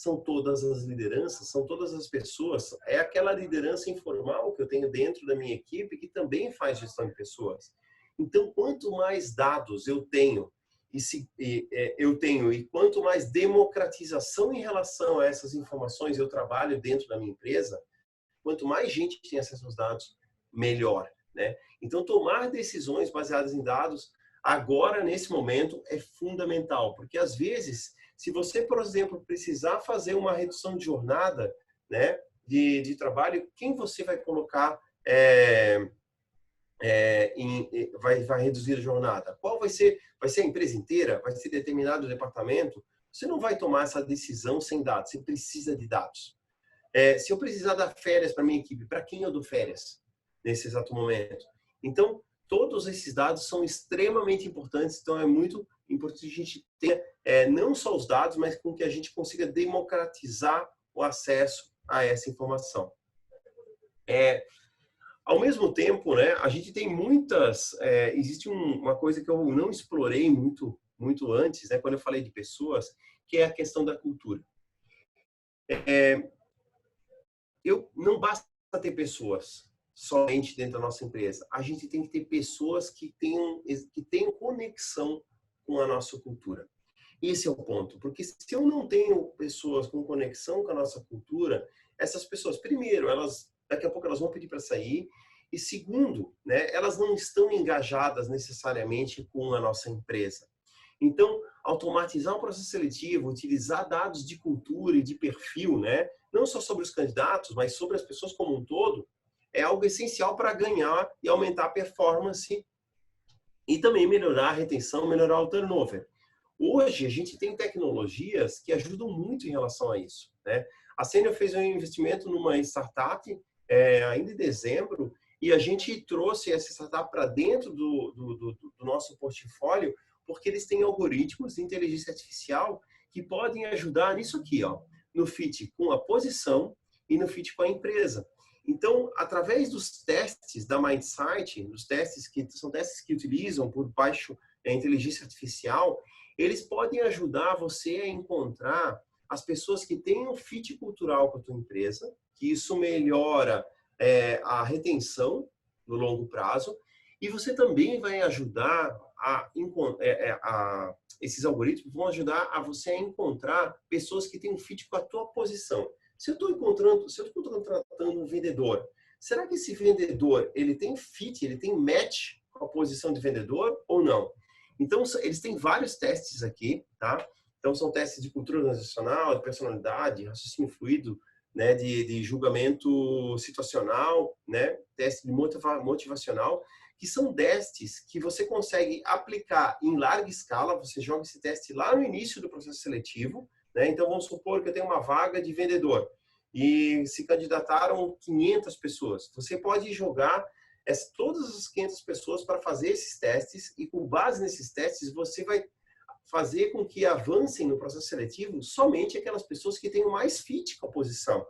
Speaker 1: são todas as lideranças, são todas as pessoas, é aquela liderança informal que eu tenho dentro da minha equipe que também faz gestão de pessoas. Então, quanto mais dados eu tenho e quanto mais democratização em relação a essas informações eu trabalho dentro da minha empresa, quanto mais gente tem acesso aos dados, melhor, né? Então, tomar decisões baseadas em dados agora, nesse momento, é fundamental, porque às vezes, se você, por exemplo, precisar fazer uma redução de jornada, né, de trabalho, quem você vai colocar vai reduzir a jornada? Qual vai ser? Vai ser a empresa inteira? Vai ser determinado departamento? Você não vai tomar essa decisão sem dados, você precisa de dados. Se eu precisar dar férias para minha equipe, para quem eu dou férias nesse exato momento? Então, todos esses dados são extremamente importantes, então é muito importante que a gente tenha não só os dados, mas com que a gente consiga democratizar o acesso a essa informação. Ao mesmo tempo, né, a gente tem existe uma coisa que eu não explorei muito antes, né, quando eu falei de pessoas, que é a questão da cultura. Não basta ter pessoas somente dentro da nossa empresa. A gente tem que ter pessoas que tenham conexão com a nossa cultura. Esse é o ponto, porque se eu não tenho pessoas com conexão com a nossa cultura, essas pessoas, primeiro, daqui a pouco elas vão pedir para sair, e segundo, né, elas não estão engajadas necessariamente com a nossa empresa. Então, automatizar um processo seletivo, utilizar dados de cultura e de perfil, né, não só sobre os candidatos, mas sobre as pessoas como um todo, é algo essencial para ganhar e aumentar a performance e também melhorar a retenção, melhorar o turnover. Hoje, a gente tem tecnologias que ajudam muito em relação a isso, né? A Senior fez um investimento numa startup ainda em dezembro e a gente trouxe essa startup para dentro do nosso portfólio porque eles têm algoritmos de inteligência artificial que podem ajudar nisso aqui, ó, no fit com a posição e no fit com a empresa. Então, através dos testes da Mindsight, dos testes que são testes que utilizam por baixo inteligência artificial, eles podem ajudar você a encontrar as pessoas que têm um fit cultural com a tua empresa, que isso melhora a retenção no longo prazo, e você também vai ajudar esses algoritmos vão ajudar a você a encontrar pessoas que têm um fit com a tua posição. Se eu estou contratando um vendedor, será que esse vendedor ele tem fit, ele tem match com a posição de vendedor ou não? Então, eles têm vários testes aqui, tá? Então, são testes de cultura organizacional, de personalidade, raciocínio fluido, né, de julgamento situacional, né, teste de motivacional, que são testes que você consegue aplicar em larga escala. Você joga esse teste lá no início do processo seletivo, né? Então, vamos supor que eu tenho uma vaga de vendedor e se candidataram 500 pessoas. Você pode jogar todas as 500 pessoas para fazer esses testes e, com base nesses testes, você vai fazer com que avancem no processo seletivo somente aquelas pessoas que tenham mais fit com a posição.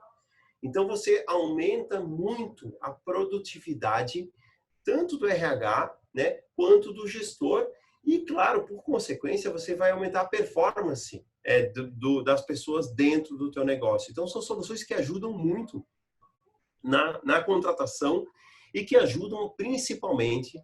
Speaker 1: Então, você aumenta muito a produtividade tanto do RH, né, quanto do gestor e, claro, por consequência, você vai aumentar a performance das pessoas dentro do teu negócio. Então, são soluções que ajudam muito na contratação e que ajudam principalmente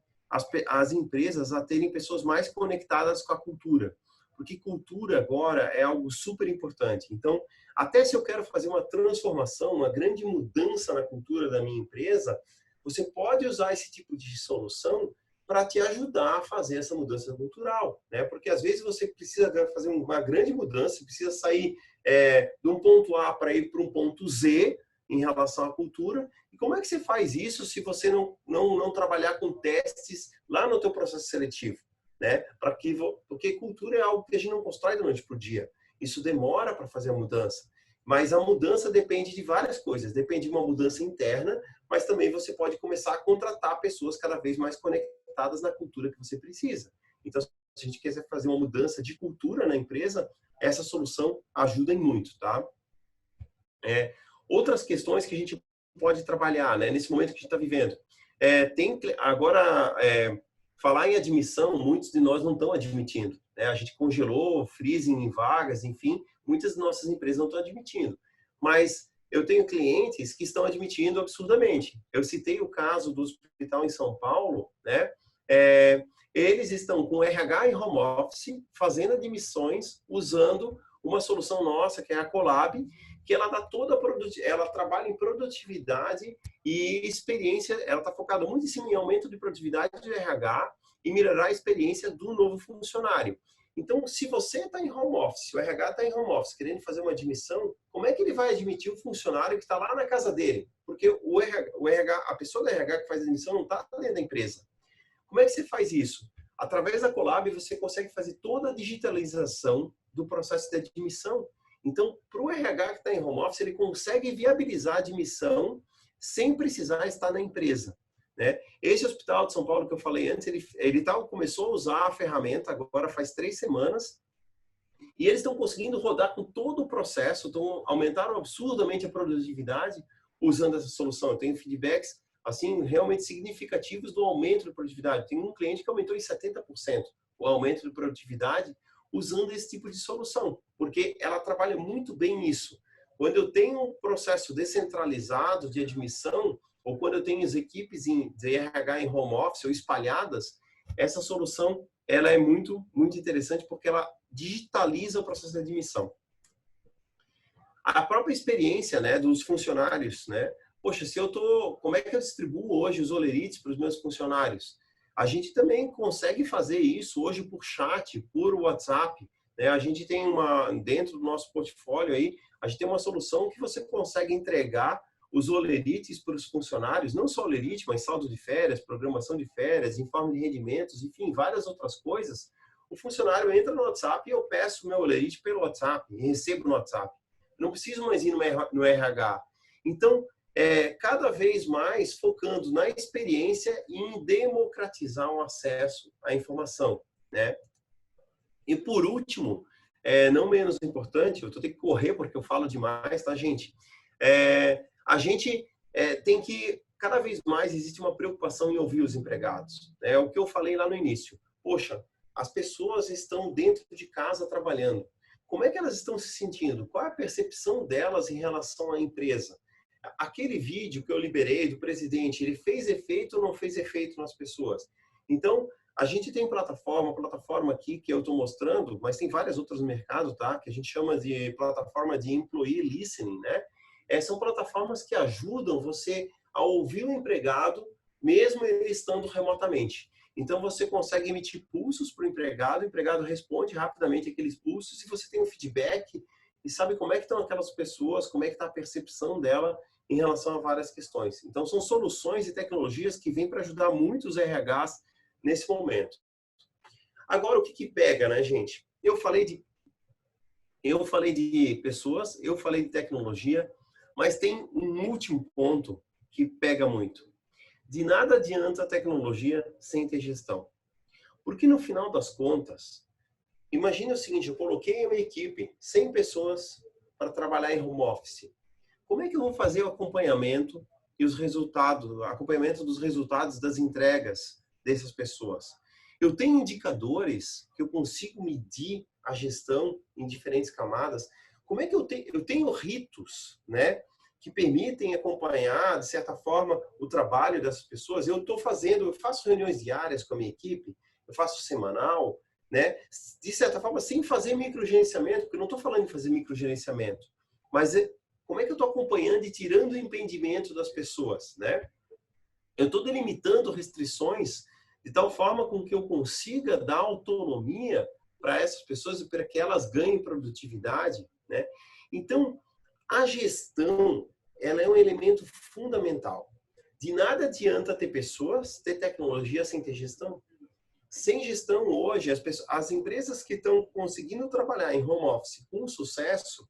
Speaker 1: as empresas a terem pessoas mais conectadas com a cultura. Porque cultura agora é algo super importante. Então, até se eu quero fazer uma transformação, uma grande mudança na cultura da minha empresa, você pode usar esse tipo de solução para te ajudar a fazer essa mudança cultural, né? Porque às vezes você precisa fazer uma grande mudança, precisa sair de um ponto A para ir para um ponto Z em relação à cultura. E como é que você faz isso se você não trabalhar com testes lá no teu processo seletivo, né? Porque cultura é algo que a gente não constrói da noite para o dia. Isso demora para fazer a mudança. Mas a mudança depende de várias coisas. Depende de uma mudança interna, mas também você pode começar a contratar pessoas cada vez mais conectadas na cultura que você precisa. Então, se a gente quiser fazer uma mudança de cultura na empresa, essa solução ajuda em muito, tá? Outras questões que a gente pode trabalhar, né, nesse momento que a gente está vivendo. Falar em admissão, muitos de nós não estão admitindo. né? A gente congelou freezing em vagas, enfim, muitas nossas empresas não estão admitindo. Mas eu tenho clientes que estão admitindo absurdamente. Eu citei o caso do hospital em São Paulo, né? Eles estão com RH em home office, fazendo admissões, usando uma solução nossa, que é a Colab, que ela dá ela trabalha em produtividade e experiência, ela está focada muito em cima em aumento de produtividade do RH e melhorar a experiência do novo funcionário. Então, se você está em home office, o RH está em home office, querendo fazer uma admissão, como é que ele vai admitir o funcionário que está lá na casa dele? Porque o RH, a pessoa do RH que faz a admissão não está dentro da empresa. Como é que você faz isso? Através da Colab, você consegue fazer toda a digitalização do processo de admissão. Então, para o RH que está em home office, ele consegue viabilizar a admissão sem precisar estar na empresa, né? Esse hospital de São Paulo que eu falei antes, começou a usar a ferramenta agora faz 3 semanas e eles estão conseguindo rodar com todo o processo, então aumentaram absurdamente a produtividade usando essa solução. Eu tenho feedbacks assim realmente significativos do aumento de produtividade. Tem um cliente que aumentou em 70% o aumento de produtividade usando esse tipo de solução, porque ela trabalha muito bem nisso. Quando eu tenho um processo descentralizado de admissão, ou quando eu tenho as equipes de RH em home office ou espalhadas, essa solução ela é muito interessante porque ela digitaliza o processo de admissão. A própria experiência, né, dos funcionários, né? Poxa, como é que eu distribuo hoje os olerites para os meus funcionários? A gente também consegue fazer isso hoje por chat, por WhatsApp, né? A gente tem dentro do nosso portfólio aí, a gente tem uma solução que você consegue entregar os olerites para os funcionários, não só olerite, mas saldo de férias, programação de férias, informe de rendimentos, enfim, várias outras coisas. O funcionário entra no WhatsApp e eu peço o meu olerite pelo WhatsApp, e recebo no WhatsApp. Não preciso mais ir no RH. Então, cada vez mais focando na experiência e em democratizar o acesso à informação, né? E por último, não menos importante, eu tô tendo que correr porque eu falo demais, tá, gente? A gente tem que, cada vez mais, existe uma preocupação em ouvir os empregados. É o que eu falei lá no início. Poxa, as pessoas estão dentro de casa trabalhando. Como é que elas estão se sentindo? Qual é a percepção delas em relação à empresa? Aquele vídeo que eu liberei do presidente, ele fez efeito ou não fez efeito nas pessoas? Então, a gente tem plataforma aqui que eu estou mostrando, mas tem várias outras no mercado, tá? Que a gente chama de plataforma de Employee Listening, né? São plataformas que ajudam você a ouvir o empregado, mesmo ele estando remotamente. Então, você consegue emitir pulsos para o empregado responde rapidamente aqueles pulsos e você tem um feedback e sabe como é que estão aquelas pessoas, como é que está a percepção dela em relação a várias questões. Então, são soluções e tecnologias que vêm para ajudar muitos RHs nesse momento. Agora, o que pega, né, gente? Eu falei de pessoas, eu falei de tecnologia, mas tem um último ponto que pega muito. De nada adianta a tecnologia sem ter gestão. Porque no final das contas, imagine o seguinte, eu coloquei uma equipe, 100 pessoas para trabalhar em home office. Como é que eu vou fazer o acompanhamento e acompanhamento dos resultados das entregas dessas pessoas? Eu tenho indicadores que eu consigo medir a gestão em diferentes camadas. Como é que eu tenho ritos, né, que permitem acompanhar, de certa forma, o trabalho dessas pessoas? Eu faço reuniões diárias com a minha equipe, eu faço semanal, né? De certa forma, sem fazer microgerenciamento, porque eu não estou falando de fazer microgerenciamento, mas como é que eu estou acompanhando e tirando o impedimento das pessoas, né? Eu estou delimitando restrições de tal forma com que eu consiga dar autonomia para essas pessoas e para que elas ganhem produtividade, né? Então, a gestão, ela é um elemento fundamental. De nada adianta ter pessoas, ter tecnologia sem ter gestão. Sem gestão hoje, as empresas que estão conseguindo trabalhar em home office com sucesso,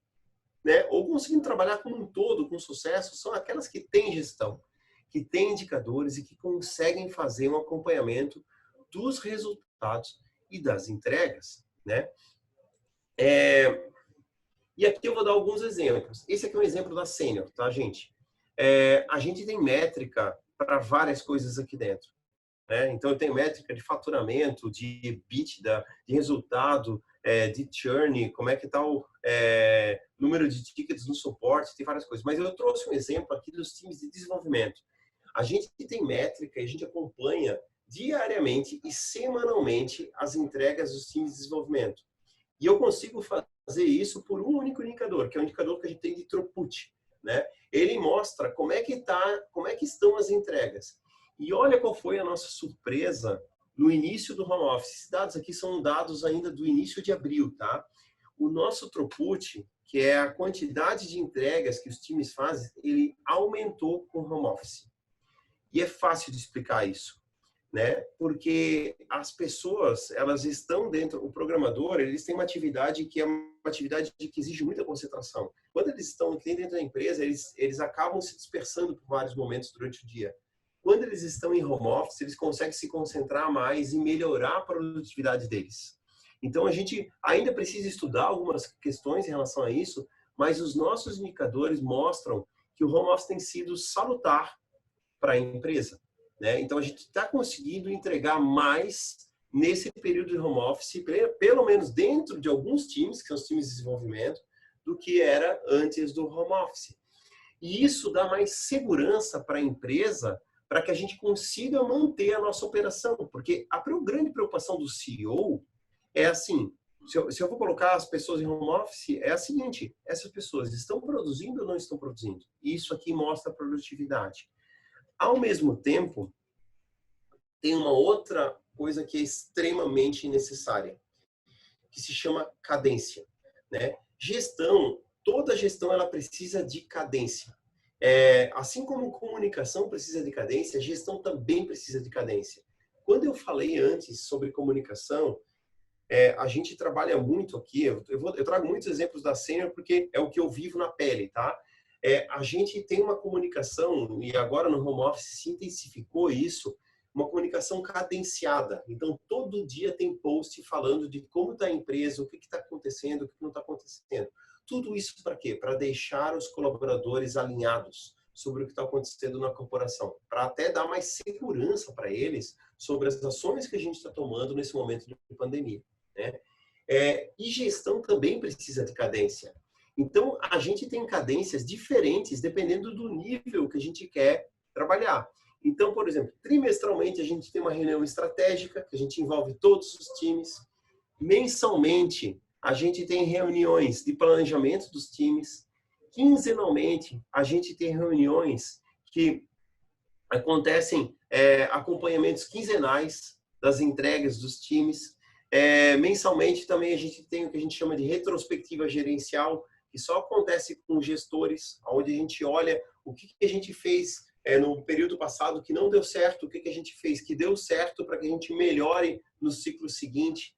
Speaker 1: né, ou conseguindo trabalhar como um todo com sucesso, são aquelas que têm gestão, que têm indicadores e que conseguem fazer um acompanhamento dos resultados e das entregas, né? E aqui eu vou dar alguns exemplos. Esse aqui é um exemplo da Senior, tá, gente? A gente tem métrica para várias coisas aqui dentro. né? Então, eu tenho métrica de faturamento, de EBITDA, de resultado, de churn, como é que está o número de tickets no suporte, tem várias coisas. Mas eu trouxe um exemplo aqui dos times de desenvolvimento. A gente tem métrica e a gente acompanha diariamente e semanalmente as entregas dos times de desenvolvimento. E eu consigo fazer isso por um único indicador, que é o indicador que a gente tem de throughput, né? Ele mostra como é que estão as entregas. E olha qual foi a nossa surpresa no início do home office. Esses dados aqui são dados ainda do início de abril, tá? O nosso throughput, que é a quantidade de entregas que os times fazem, ele aumentou com o home office. E é fácil de explicar isso, né? Porque as pessoas, elas estão dentro, o programador, eles têm uma atividade que é uma atividade que exige muita concentração. Quando eles estão dentro da empresa, eles acabam se dispersando por vários momentos durante o dia. Quando eles estão em home office, eles conseguem se concentrar mais e melhorar a produtividade deles. Então, a gente ainda precisa estudar algumas questões em relação a isso, mas os nossos indicadores mostram que o home office tem sido salutar para a empresa, né? Então, a gente está conseguindo entregar mais nesse período de home office, pelo menos dentro de alguns times, que são os times de desenvolvimento, do que era antes do home office. E isso dá mais segurança para a empresa, para que a gente consiga manter a nossa operação, porque a grande preocupação do CEO é assim, se eu vou colocar as pessoas em home office, é a seguinte, essas pessoas estão produzindo ou não estão produzindo? Isso aqui mostra a produtividade. Ao mesmo tempo, tem uma outra coisa que é extremamente necessária, que se chama cadência, né? Gestão, toda gestão ela precisa de cadência. Assim como comunicação precisa de cadência, gestão também precisa de cadência. Quando eu falei antes sobre comunicação, a gente trabalha muito aqui, eu trago muitos exemplos da Senior porque é o que eu vivo na pele, tá? A gente tem uma comunicação, e agora no home office se intensificou isso, uma comunicação cadenciada. Então, todo dia tem post falando de como está a empresa, o que está acontecendo, o que não está acontecendo. Tudo isso para quê? Para deixar os colaboradores alinhados sobre o que está acontecendo na corporação, para até dar mais segurança para eles sobre as ações que a gente está tomando nesse momento de pandemia, né? E gestão também precisa de cadência. Então, a gente tem cadências diferentes dependendo do nível que a gente quer trabalhar. Então, por exemplo, trimestralmente a gente tem uma reunião estratégica, que a gente envolve todos os times. Mensalmente, a gente tem reuniões de planejamento dos times. Quinzenalmente, a gente tem reuniões que acontecem acompanhamentos quinzenais das entregas dos times. Mensalmente também a gente tem o que a gente chama de retrospectiva gerencial, que só acontece com gestores, onde a gente olha o que a gente fez no período passado que não deu certo, o que a gente fez que deu certo para que a gente melhore no ciclo seguinte.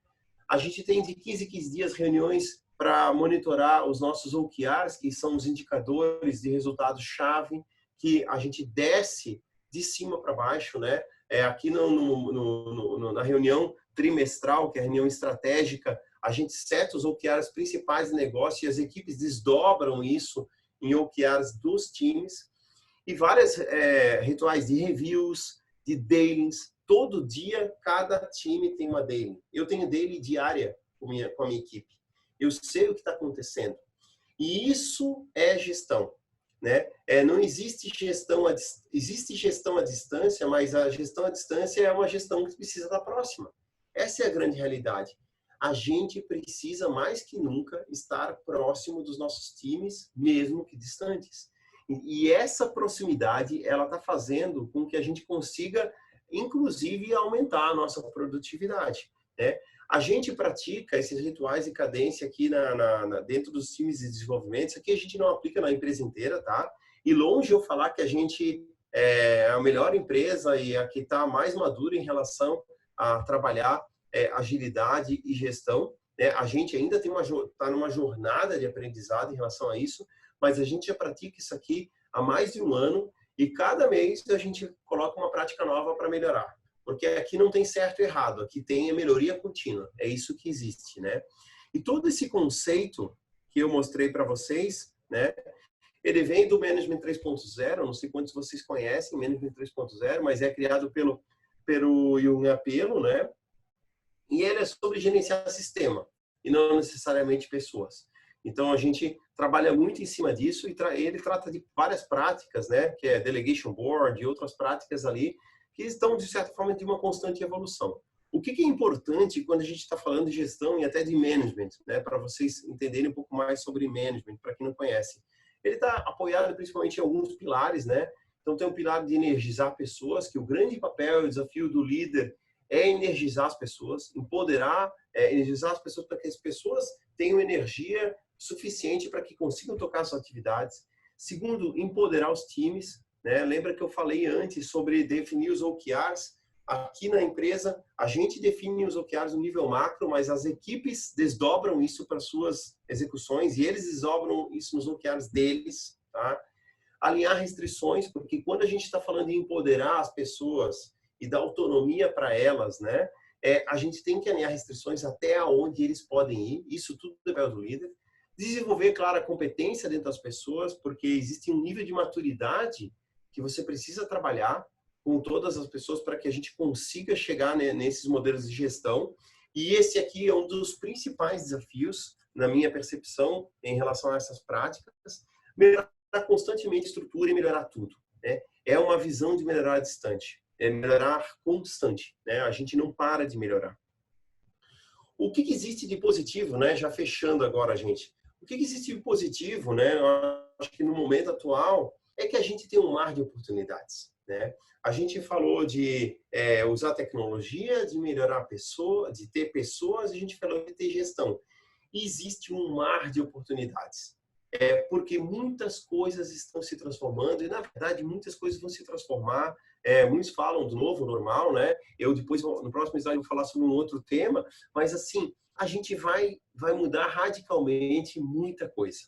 Speaker 1: A gente tem de 15 em 15 dias reuniões para monitorar os nossos OKRs, que são os indicadores de resultado-chave, que a gente desce de cima para baixo, né? Aqui na reunião trimestral, que é a reunião estratégica, a gente seta os OKRs principais de negócio e as equipes desdobram isso em OKRs dos times. E vários rituais de reviews, de dailies. Todo dia, cada time tem uma daily. Eu tenho daily diária com a minha equipe. Eu sei o que está acontecendo. E isso é gestão, né? Não existe gestão existe gestão à distância, mas a gestão à distância é uma gestão que precisa estar próxima. Essa é a grande realidade. A gente precisa mais que nunca estar próximo dos nossos times, mesmo que distantes. E essa proximidade, ela está fazendo com que a gente consiga, inclusive, aumentar a nossa produtividade, né? A gente pratica esses rituais de cadência aqui dentro dos times de desenvolvimento. Isso aqui a gente não aplica na empresa inteira, tá? E longe eu falar que a gente é a melhor empresa e a que está mais madura em relação a trabalhar agilidade e gestão, né? A gente ainda está numa jornada de aprendizado em relação a isso, mas a gente já pratica isso aqui há mais de um ano e cada mês a gente coloca uma prática nova para melhorar. Porque aqui não tem certo e errado, aqui tem a melhoria contínua. É isso que existe, né? E todo esse conceito que eu mostrei para vocês, né? Ele vem do Management 3.0, não sei quantos vocês conhecem Management 3.0, mas é criado pelo pelo Jung Apelo, né? E ele é sobre gerenciar sistema e não necessariamente pessoas. Então a gente trabalha muito em cima disso e ele trata de várias práticas, né? Que é delegation board e outras práticas ali que estão de certa forma de uma constante evolução. O que é importante quando a gente está falando de gestão e até de management, né? Para vocês entenderem um pouco mais sobre management, para quem não conhece. Ele está apoiado principalmente em alguns pilares, né? Então tem o pilar de energizar pessoas, que o grande papel e o desafio do líder é energizar as pessoas, empoderar, energizar as pessoas para que as pessoas tenham energia suficiente para que consigam tocar suas atividades. Segundo, empoderar os times, né? Lembra que eu falei antes sobre definir os OKRs? Aqui na empresa, a gente define os OKRs no nível macro, mas as equipes desdobram isso para suas execuções e eles desdobram isso nos OKRs deles, tá? Alinhar restrições, porque quando a gente está falando de empoderar as pessoas e dar autonomia para elas, né? A gente tem que alinhar restrições até onde eles podem ir, isso tudo é papel do líder. Desenvolver, claro, a competência dentro das pessoas, porque existe um nível de maturidade que você precisa trabalhar com todas as pessoas para que a gente consiga chegar nesses modelos de gestão. E esse aqui é um dos principais desafios, na minha percepção, em relação a essas práticas. Melhorar constantemente a estrutura e melhorar tudo, né? É uma visão de melhorar distante, é melhorar constante, né? A gente não para de melhorar. O que existe de positivo, né? Já fechando agora, gente. O que existe de positivo, né? Eu acho que no momento atual é que a gente tem um mar de oportunidades, né? A gente falou de usar tecnologia, de melhorar a pessoa, de ter pessoas, a gente falou de ter gestão. E existe um mar de oportunidades. Porque muitas coisas estão se transformando e, na verdade, muitas coisas vão se transformar. Muitos falam do novo normal, né? Eu depois, no próximo slide, vou falar sobre um outro tema, mas, assim, a gente vai mudar radicalmente muita coisa.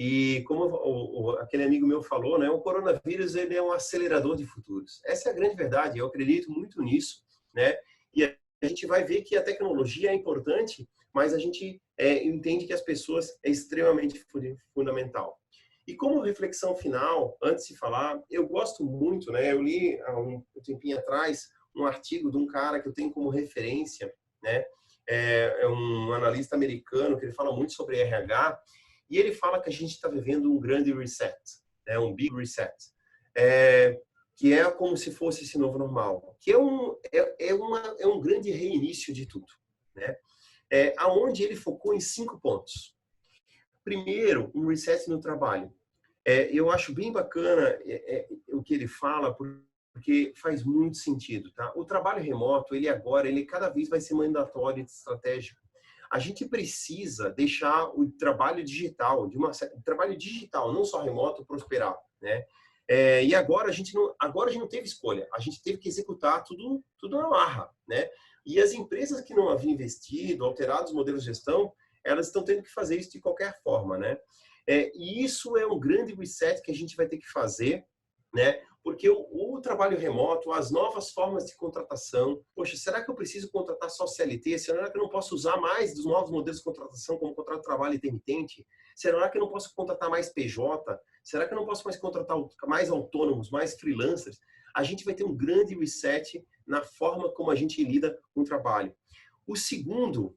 Speaker 1: E como aquele amigo meu falou, né, o coronavírus ele é um acelerador de futuros. Essa é a grande verdade, eu acredito muito nisso, né? E a gente vai ver que a tecnologia é importante, mas a gente entende que as pessoas é extremamente fundamental. E como reflexão final, antes de falar, eu gosto muito, né? Eu li há um tempinho atrás um artigo de um cara que eu tenho como referência, né? É um analista americano que ele fala muito sobre RH. E ele fala que a gente está vivendo um grande reset, né? Um big reset, que é como se fosse esse novo normal, que é um grande reinício de tudo, né? Aonde ele focou em 5 pontos. Primeiro, um reset no trabalho. Eu acho bem bacana o que ele fala, porque faz muito sentido, tá? O trabalho remoto, ele cada vez vai ser mandatório e estratégico. A gente precisa deixar o trabalho digital, trabalho digital, não só remoto, prosperar, né? E agora a gente não teve escolha, a gente teve que executar tudo na marra, né? E as empresas que não haviam investido, alterado os modelos de gestão, elas estão tendo que fazer isso de qualquer forma, né? E isso é um grande reset que a gente vai ter que fazer, né? Porque o trabalho remoto, as novas formas de contratação, poxa, será que eu preciso contratar só CLT? Será que eu não posso usar mais dos novos modelos de contratação, como contrato de trabalho intermitente? Será que eu não posso contratar mais PJ? Será que eu não posso mais contratar mais autônomos, mais freelancers? A gente vai ter um grande reset na forma como a gente lida com o trabalho.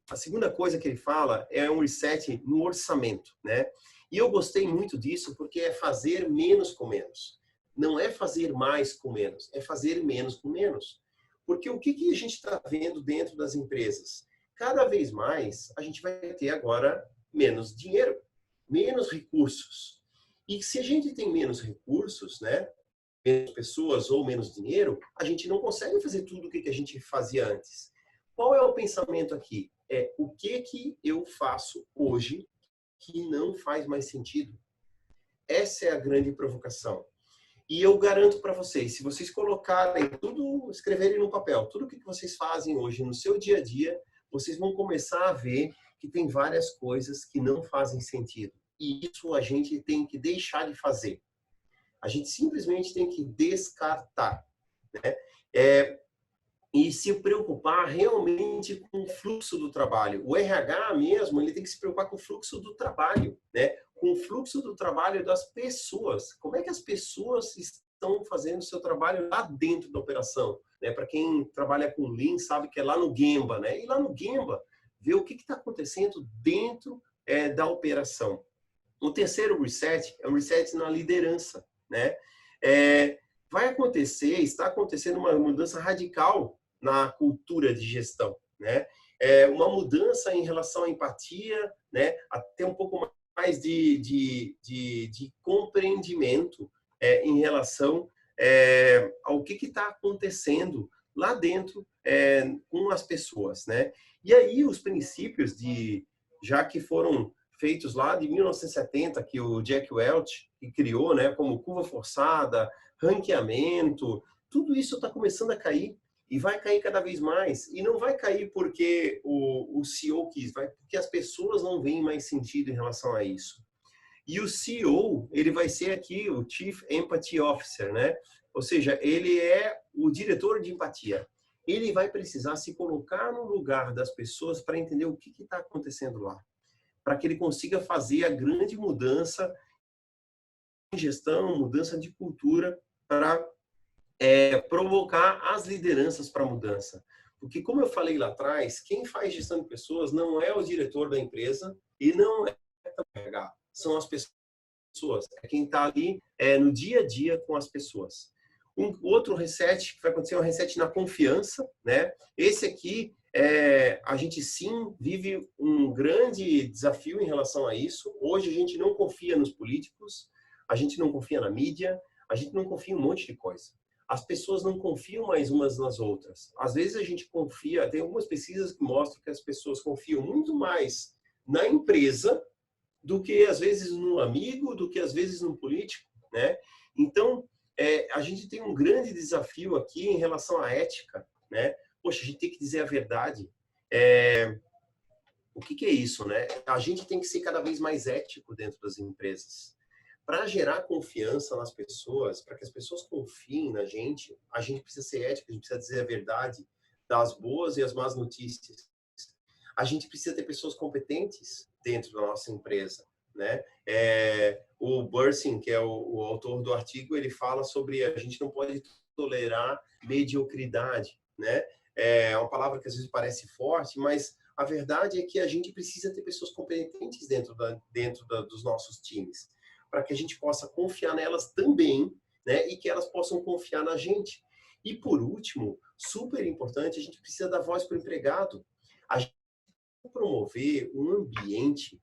Speaker 1: A segunda coisa que ele fala é um reset no orçamento, né? E eu gostei muito disso porque é fazer menos com menos. Não é fazer mais com menos, é fazer menos com menos. Porque o que a gente está vendo dentro das empresas? Cada vez mais a gente vai ter agora menos dinheiro, menos recursos. E se a gente tem menos recursos, né, menos pessoas ou menos dinheiro, a gente não consegue fazer tudo o que a gente fazia antes. Qual é o pensamento aqui? O que eu faço hoje que não faz mais sentido? Essa é a grande provocação. E eu garanto para vocês, se vocês colocarem tudo, escreverem no papel, tudo o que vocês fazem hoje no seu dia a dia, vocês vão começar a ver que tem várias coisas que não fazem sentido. E isso a gente tem que deixar de fazer. A gente simplesmente tem que descartar, né? E se preocupar realmente com o fluxo do trabalho. O RH mesmo, ele tem que se preocupar com o fluxo do trabalho, né? Com o fluxo do trabalho das pessoas. Como é que as pessoas estão fazendo o seu trabalho lá dentro da operação, né? Para quem trabalha com Lean sabe que é lá no Gemba, né? E lá no Gemba, ver o que está acontecendo dentro da operação. O terceiro reset é um reset na liderança, né? Vai acontecer, está acontecendo uma mudança radical na cultura de gestão, né? Uma mudança em relação à empatia, né? Até um pouco mais de compreendimento em relação ao que está acontecendo lá dentro com as pessoas, né? E aí os princípios já que foram feitos lá de 1970, que o Jack Welch que criou, né? Como curva forçada, ranqueamento, tudo isso está começando a cair. E vai cair cada vez mais. E não vai cair porque o CEO quis, vai porque as pessoas não veem mais sentido em relação a isso. E o CEO, ele vai ser aqui o Chief Empathy Officer, né? Ou seja, ele é o diretor de empatia. Ele vai precisar se colocar no lugar das pessoas para entender o que está acontecendo lá. Para que ele consiga fazer a grande mudança em gestão, mudança de cultura para provocar as lideranças para a mudança. Porque, como eu falei lá atrás, quem faz gestão de pessoas não é o diretor da empresa e não é o RH, são as pessoas. É quem está ali no dia a dia com as pessoas. Um outro reset que vai acontecer é um reset na confiança, né? Esse aqui, a gente sim vive um grande desafio em relação a isso. Hoje a gente não confia nos políticos, a gente não confia na mídia, a gente não confia em um monte de coisa. As pessoas não confiam mais umas nas outras. Às vezes a gente confia, tem algumas pesquisas que mostram que as pessoas confiam muito mais na empresa do que às vezes no amigo, do que às vezes no político, né? Então, a gente tem um grande desafio aqui em relação à ética, né? Poxa, a gente tem que dizer a verdade. O que é isso, né? A gente tem que ser cada vez mais ético dentro das empresas. Para gerar confiança nas pessoas, para que as pessoas confiem na gente, a gente precisa ser ético, a gente precisa dizer a verdade das boas e as más notícias. A gente precisa ter pessoas competentes dentro da nossa empresa, né? O Bursing, que é o autor do artigo, ele fala sobre a gente não pode tolerar mediocridade, né? É uma palavra que às vezes parece forte, mas a verdade é que a gente precisa ter pessoas competentes dentro dos nossos times, para que a gente possa confiar nelas também, né? E que elas possam confiar na gente. E por último, super importante, a gente precisa dar voz para o empregado. A gente promover um ambiente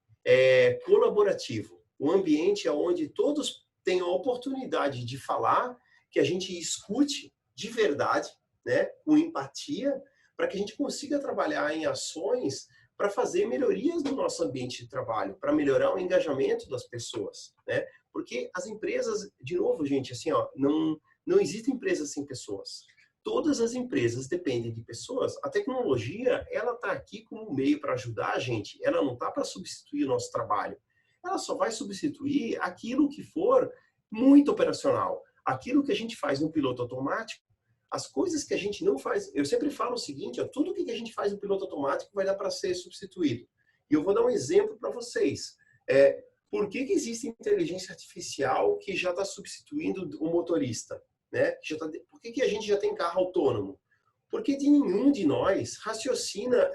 Speaker 1: colaborativo, um ambiente onde todos tenham a oportunidade de falar, que a gente escute de verdade, né, com empatia, para que a gente consiga trabalhar em ações para fazer melhorias no nosso ambiente de trabalho, para melhorar o engajamento das pessoas, né? Porque as empresas, de novo, gente, assim, ó, não existe empresa sem pessoas. Todas as empresas dependem de pessoas. A tecnologia, ela está aqui como um meio para ajudar a gente. Ela não está para substituir o nosso trabalho. Ela só vai substituir aquilo que for muito operacional. Aquilo que a gente faz no piloto automático. As coisas que a gente não faz... Eu sempre falo o seguinte, ó, tudo que a gente faz no piloto automático vai dar para ser substituído. E eu vou dar um exemplo para vocês. Por que existe inteligência artificial que já está substituindo o motorista? Né? Por que a gente já tem carro autônomo? Porque nenhum de nós raciocina,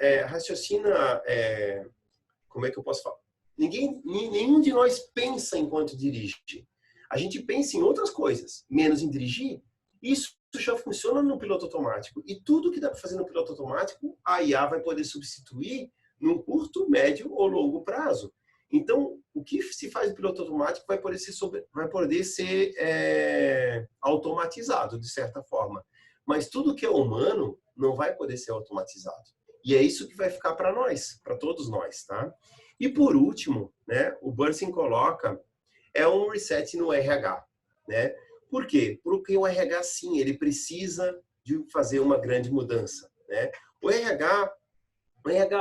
Speaker 1: como é que eu posso falar? Nenhum de nós pensa enquanto dirige. A gente pensa em outras coisas, menos em dirigir. Isso já funciona no piloto automático. E tudo que dá para fazer no piloto automático, a IA vai poder substituir num curto, médio ou longo prazo. Então, o que se faz no piloto automático vai poder ser automatizado, de certa forma. Mas tudo que é humano não vai poder ser automatizado. E é isso que vai ficar para nós, para todos nós, tá? E por último, né, o Bursing coloca um reset no RH, né? Por quê? Porque o RH, sim, ele precisa de fazer uma grande mudança, né? O RH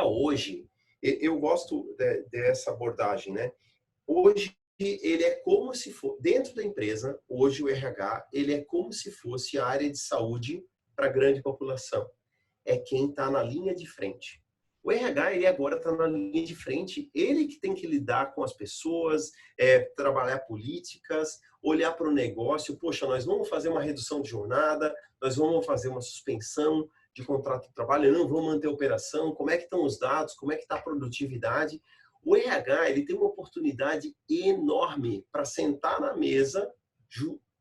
Speaker 1: hoje, eu gosto dessa abordagem, né? Hoje, ele é como se for, dentro da empresa, hoje o RH, ele é como se fosse a área de saúde para a grande população. É quem está na linha de frente. O RH, ele agora está na linha de frente, ele que tem que lidar com as pessoas, trabalhar políticas, olhar para o negócio. Poxa, nós vamos fazer uma redução de jornada, nós vamos fazer uma suspensão de contrato de trabalho, não vamos manter a operação, como é que estão os dados, como é que está a produtividade. O RH, ele tem uma oportunidade enorme para sentar na mesa,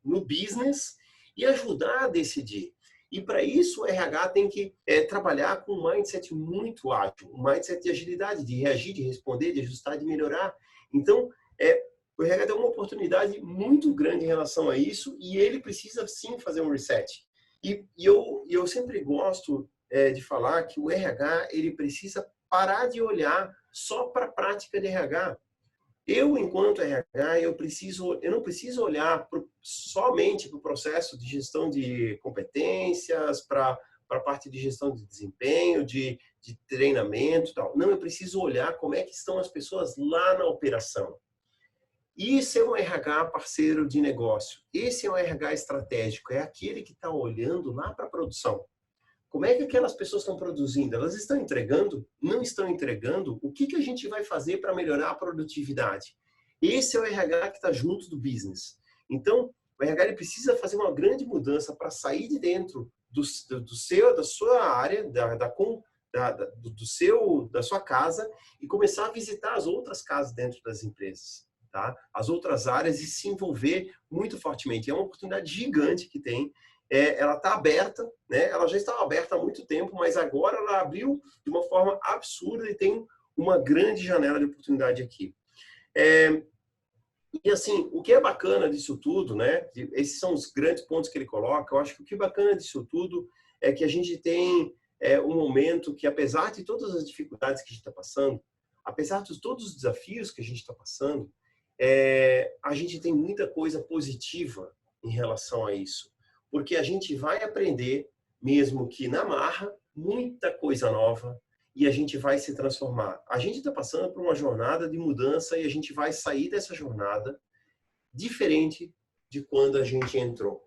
Speaker 1: no business, e ajudar a decidir. E para isso o RH tem que trabalhar com um mindset muito ágil, um mindset de agilidade, de reagir, de responder, de ajustar, de melhorar. Então, o RH tem uma oportunidade muito grande em relação a isso e ele precisa sim fazer um reset. E eu sempre gosto de falar que o RH ele precisa parar de olhar só para a prática de RH. Eu, enquanto RH, eu não preciso olhar somente para o processo de gestão de competências, para a parte de gestão de desempenho, de treinamento e tal. Não, eu preciso olhar como é que estão as pessoas lá na operação. Isso é um RH parceiro de negócio. Esse é um RH estratégico. É aquele que está olhando lá para a produção. Como é que aquelas pessoas estão produzindo? Elas estão entregando? Não estão entregando? O que a gente vai fazer para melhorar a produtividade? Esse é o RH que está junto do business. Então, o RH ele precisa fazer uma grande mudança para sair de dentro da sua área, da sua casa e começar a visitar as outras casas dentro das empresas, tá? As outras áreas e se envolver muito fortemente. É uma oportunidade gigante que tem. Ela está aberta, né? Ela já estava aberta há muito tempo, mas agora ela abriu de uma forma absurda e tem uma grande janela de oportunidade aqui. E assim, o que é bacana disso tudo, né? Esses são os grandes pontos que ele coloca. Eu acho que o que é bacana disso tudo é que a gente tem um momento que, apesar de todas as dificuldades que a gente está passando, apesar de todos os desafios que a gente está passando, a gente tem muita coisa positiva em relação a isso. Porque a gente vai aprender, mesmo que na marra, muita coisa nova e a gente vai se transformar. A gente está passando por uma jornada de mudança e a gente vai sair dessa jornada diferente de quando a gente entrou,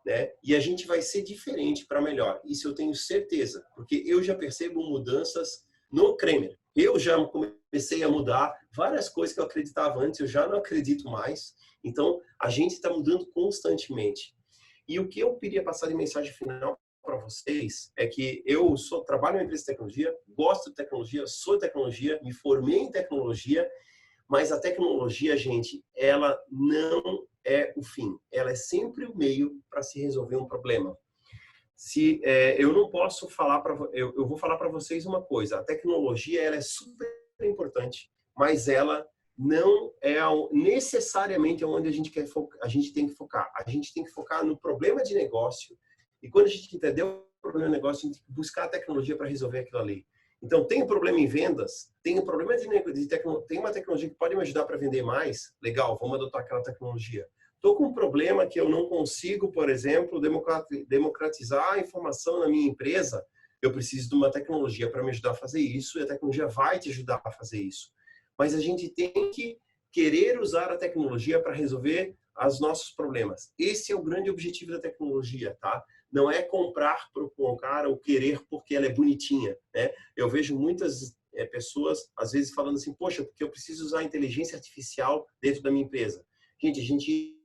Speaker 1: né? E a gente vai ser diferente para melhor. Isso eu tenho certeza, porque eu já percebo mudanças no Kremer. Eu já comecei a mudar várias coisas que eu acreditava antes, eu já não acredito mais. Então, a gente está mudando constantemente. E o que eu queria passar de mensagem final para vocês é que eu trabalho em uma empresa de tecnologia, gosto de tecnologia, sou de tecnologia, me formei em tecnologia, mas a tecnologia, gente, ela não é o fim. Ela é sempre o meio para se resolver um problema. Eu não posso falar eu vou falar para vocês uma coisa. A tecnologia ela é super importante, mas ela não é necessariamente onde a gente tem que focar. A gente tem que focar no problema de negócio e quando a gente entendeu o problema de negócio, a gente tem que buscar a tecnologia para resolver aquilo ali. Então, tem um problema em vendas, tem um problema tem uma tecnologia que pode me ajudar para vender mais, legal, vamos adotar aquela tecnologia. Estou com um problema que eu não consigo, por exemplo, democratizar a informação na minha empresa, eu preciso de uma tecnologia para me ajudar a fazer isso e a tecnologia vai te ajudar a fazer isso. Mas a gente tem que querer usar a tecnologia para resolver os nossos problemas. Esse é o grande objetivo da tecnologia, tá? Não é comprar para o cara ou querer porque ela é bonitinha, né? Eu vejo muitas pessoas, às vezes, falando assim, poxa, porque eu preciso usar a inteligência artificial dentro da minha empresa. Gente, a gente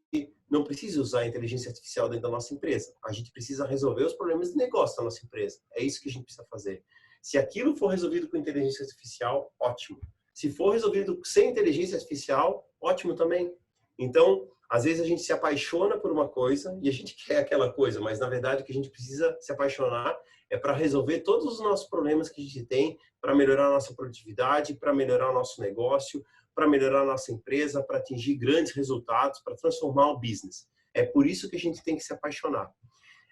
Speaker 1: não precisa usar a inteligência artificial dentro da nossa empresa. A gente precisa resolver os problemas de negócio da nossa empresa. É isso que a gente precisa fazer. Se aquilo for resolvido com inteligência artificial, ótimo. Se for resolvido sem inteligência artificial, ótimo também. Então, às vezes a gente se apaixona por uma coisa e a gente quer aquela coisa, mas na verdade o que a gente precisa se apaixonar é para resolver todos os nossos problemas que a gente tem, para melhorar a nossa produtividade, para melhorar o nosso negócio, para melhorar a nossa empresa, para atingir grandes resultados, para transformar o business. É por isso que a gente tem que se apaixonar.